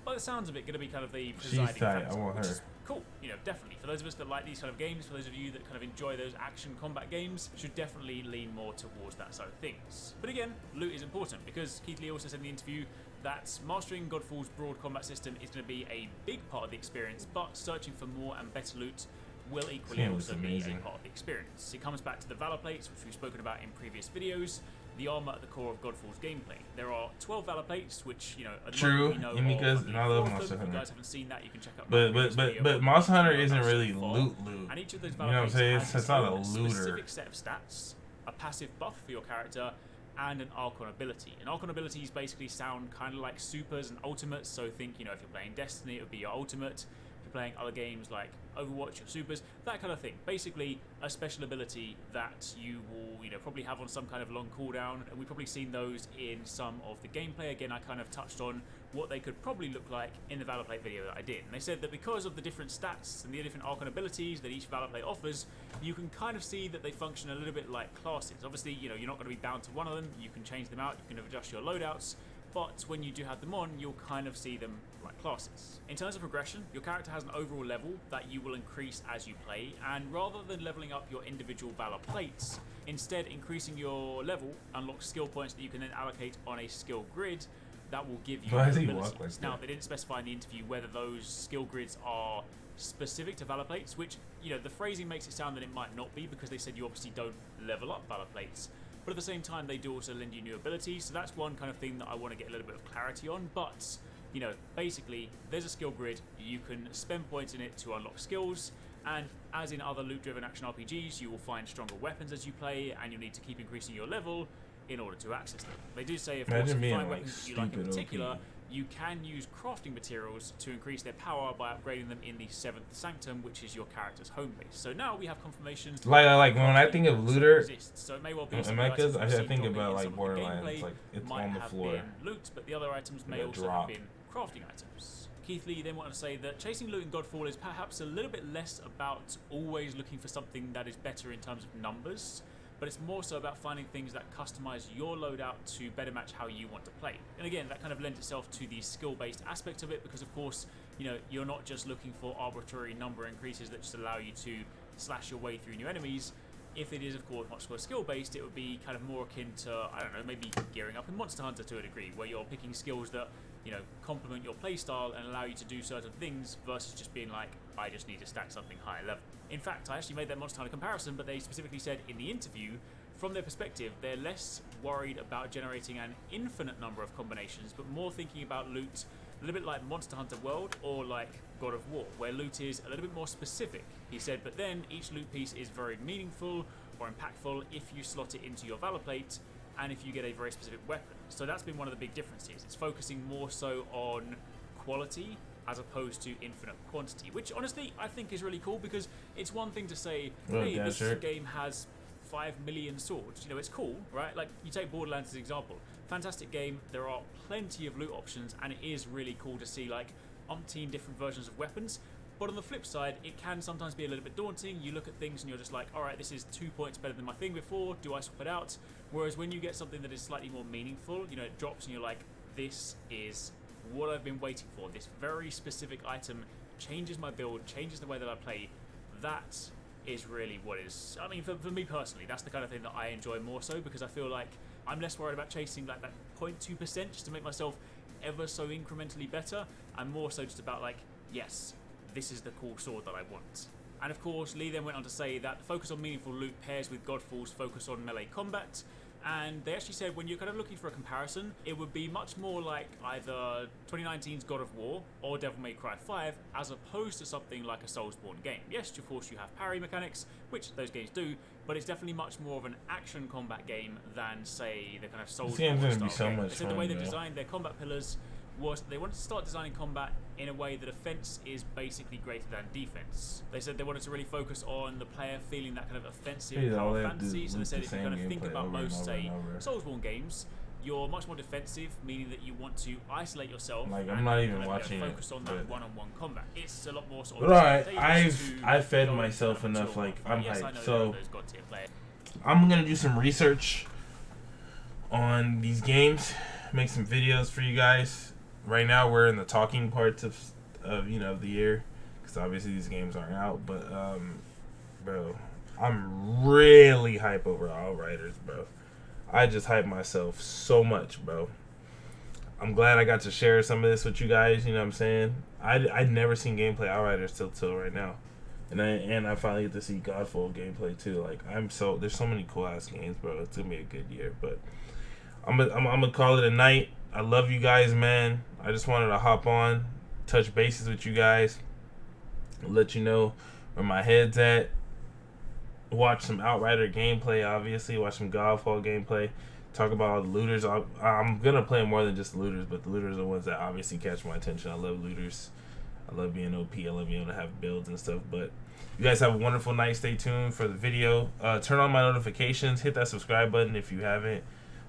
by the sounds of it, going to be kind of the presiding factor. I want her. Cool, you know, definitely. For those of us that like these kind of games, for those of you that kind of enjoy those action combat games, should definitely lean more towards that side of things. But again, loot is important, because Keith Lee also said in the interview that mastering Godfall's broad combat system is going to be a big part of the experience, but searching for more and better loot will equally also be a part of the experience. It comes back to the Valor Plates, which we've spoken about in previous videos, the armor at the core of Godfall's gameplay. There are 12 Valor Plates, which, you know, at the moment we know because of I love them. Monster If you Hunter. guys haven't seen that, you can check out But Monster Hunter isn't really loot. And each of those You know what I'm saying? It's not a looter. specific set of stats, a passive buff for your character, and an Archon ability. And Archon abilities basically sound kind of like supers and ultimates, so think, you know, if you're playing Destiny, it would be your ultimate. If you're playing other games like Overwatch, your supers, that kind of thing. Basically, a special ability that you will, you know, probably have on some kind of long cooldown, and we've probably seen those in some of the gameplay. Again, I kind of touched on what they could probably look like in the Valor Plate video that I did. And they said that because of the different stats and the different Archon abilities that each Valor Plate offers, you can kind of see that they function a little bit like classes. Obviously, you know, you're not going to be bound to one of them. You can change them out, you can adjust your loadouts, but when you do have them on, you'll kind of see them like classes. In terms of progression, your character has an overall level that you will increase as you play, and rather than leveling up your individual Valor Plates, instead increasing your level unlocks skill points that you can then allocate on a skill grid that will give you abilities. Now, they didn't specify in the interview whether those skill grids are specific to Valor Plates, which, you know, the phrasing makes it sound that it might not be, because they said you obviously don't level up Valor Plates. But at the same time, they do also lend you new abilities, so that's one kind of thing that I want to get a little bit of clarity on. But, you know, basically, there's a skill grid, you can spend points in it to unlock skills, and as in other loot-driven action RPGs, you will find stronger weapons as you play, and you'll need to keep increasing your level in order to access them. They do say, of course, if you find weapons that you like in particular, you can use crafting materials to increase their power by upgrading them in the 7th Sanctum, which is your character's home base. So now we have confirmation. Like when I think of looter, so it may well be mechas, I think about like Borderlands, like it's on the floor. Loot, but the other items may also have been crafting items. Keith Lee then wanted to say that chasing loot in Godfall is perhaps a little bit less about always looking for something that is better in terms of numbers, but it's more so about finding things that customize your loadout to better match how you want to play. And again, that kind of lends itself to the skill-based aspect of it, because of course, you know, you're not just looking for arbitrary number increases that just allow you to slash your way through new enemies. If it is, of course, much more skill-based, it would be kind of more akin to, I don't know, maybe gearing up in Monster Hunter to a degree, where you're picking skills that, you know, complement your playstyle and allow you to do certain things, versus just being like, I just need to stack something higher level. In fact, I actually made that Monster Hunter comparison, but they specifically said in the interview, from their perspective, they're less worried about generating an infinite number of combinations, but more thinking about loot a little bit like Monster Hunter World or like God of War, where loot is a little bit more specific. He said, but then each loot piece is very meaningful or impactful if you slot it into your Valor Plate and if you get a very specific weapon. So that's been one of the big differences. It's focusing more so on quality as opposed to infinite quantity, which honestly I think is really cool, because it's one thing to say, hey, this game has 5 million swords. You know, it's cool, right? Like, you take Borderlands as an example. Fantastic game, there are plenty of loot options, and it is really cool to see, like, umpteen different versions of weapons. But on the flip side, it can sometimes be a little bit daunting. You look at things and you're just like, alright, this is 2 points better than my thing before, do I swap it out? Whereas when you get something that is slightly more meaningful, you know, it drops and you're like, this is what I've been waiting for. This very specific item changes my build, changes the way that I play. That is really what is, I mean, for me personally, that's the kind of thing that I enjoy more so, because I feel like I'm less worried about chasing like that 0.2% just to make myself ever so incrementally better. I'm more so just about like, yes, this is the cool sword that I want. And of course, Lee then went on to say that the focus on meaningful loot pairs with Godfall's focus on melee combat, and they actually said when you're kind of looking for a comparison, it would be much more like either 2019's God of War or Devil May Cry 5, as opposed to something like a Soulsborne game. Yes, of course you have parry mechanics, which those games do, but it's definitely much more of an action combat game than, say, the kind of Soulsborne style game. They said the way they designed their combat pillars was they wanted to start designing combat in a way that offense is basically greater than defense. They said they wanted to really focus on the player feeling that kind of offensive power fantasy. So they said if you kind of think about most, say, Soulsborne games, you're much more defensive, meaning that you want to isolate yourself. Like, I'm and not even kind of, watching it, focus on that one-on-one combat. It's a lot more sort of. But alright, advantageous to I fed go myself into enough. your Like, fight. I'm Yes, I hyped. know So those God tier players. I'm gonna do some research on these games, make some videos for you guys. Right now, we're in the talking parts of you know, the year, because obviously these games aren't out. But bro, I'm really hype over Outriders, bro. I just hype myself so much, bro. I'm glad I got to share some of this with you guys. You know what I'm saying? I'd never seen gameplay Outriders till right now, and I finally get to see Godfall gameplay too. Like, there's so many cool ass games, bro. It's gonna be a good year. But I'm gonna call it a night. I love you guys, man. I just wanted to hop on, touch bases with you guys, let you know where my head's at. Watch some Outrider gameplay, obviously. Watch some Godfall gameplay. Talk about all the looters. I'm gonna play more than just looters, but the looters are the ones that obviously catch my attention. I love looters. I love being OP. I love being able to have builds and stuff. But you guys have a wonderful night. Stay tuned for the video. Turn on my notifications. Hit that subscribe button if you haven't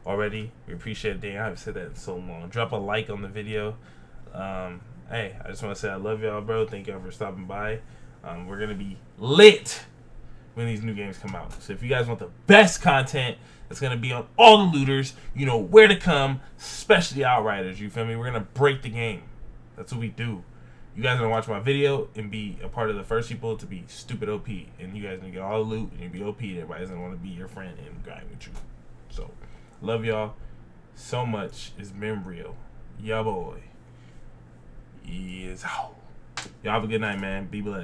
already. We appreciate it. Dang, I haven't said that in so long. Drop a like on the video. Hey, I just want to say I love y'all, bro. Thank y'all for stopping by. We're gonna be lit when these new games come out. So if you guys want the best content that's going to be on all the looters, you know where to come, especially Outriders, you feel me? We're going to break the game. That's what we do. You guys are going to watch my video and be a part of the first people to be stupid OP. And you guys going to get all the loot and you'll be OP and everybody's going to want to be your friend and grind with you. So, love y'all so much. It's been real. Yeah, boy. Yes. Y'all have a good night, man. Be blessed.